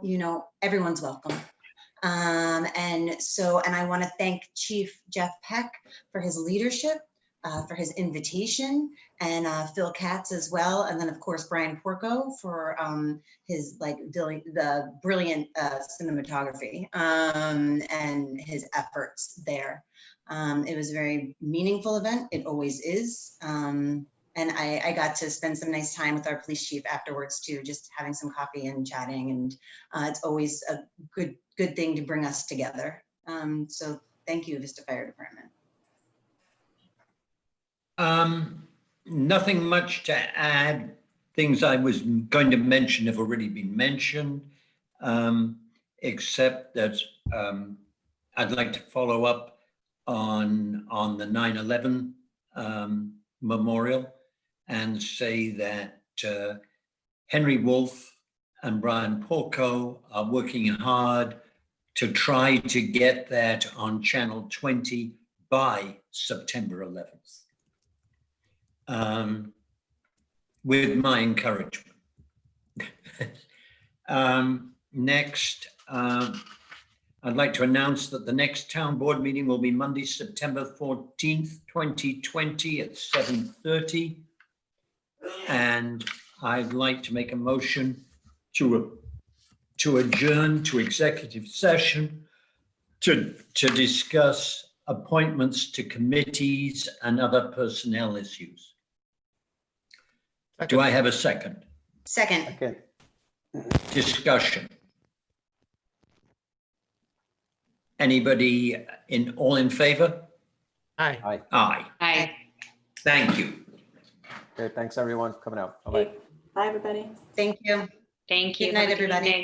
everyone's welcome. And I want to thank Chief Jeff Peck for his leadership, for his invitation, and Phil Katz as well. And then of course, Brian Porco for his the brilliant cinematography and his efforts there. It was a very meaningful event. It always is. And I got to spend some nice time with our police chief afterwards too, just having some coffee and chatting. And it's always a good thing to bring us together. So thank you, Vista Fire Department. Nothing much to add. Things I was going to mention have already been mentioned, except that I'd like to follow up on the 9/11 memorial and say that Henry Wolf and Brian Porco are working hard to try to get that on Channel 20 by September 11th. With my encouragement. Next, I'd like to announce that the next town board meeting will be Monday, September 14th, 2020 at 7:30. And I'd like to make a motion to adjourn to executive session to discuss appointments to committees and other personnel issues. Do I have a second? Second. Discussion. Anybody all in favor? Aye. Aye. Aye. Aye. Thank you. Okay, thanks everyone for coming out. Bye-bye. Bye, everybody. Thank you. Thank you. Good night, Have a good everybody. evening.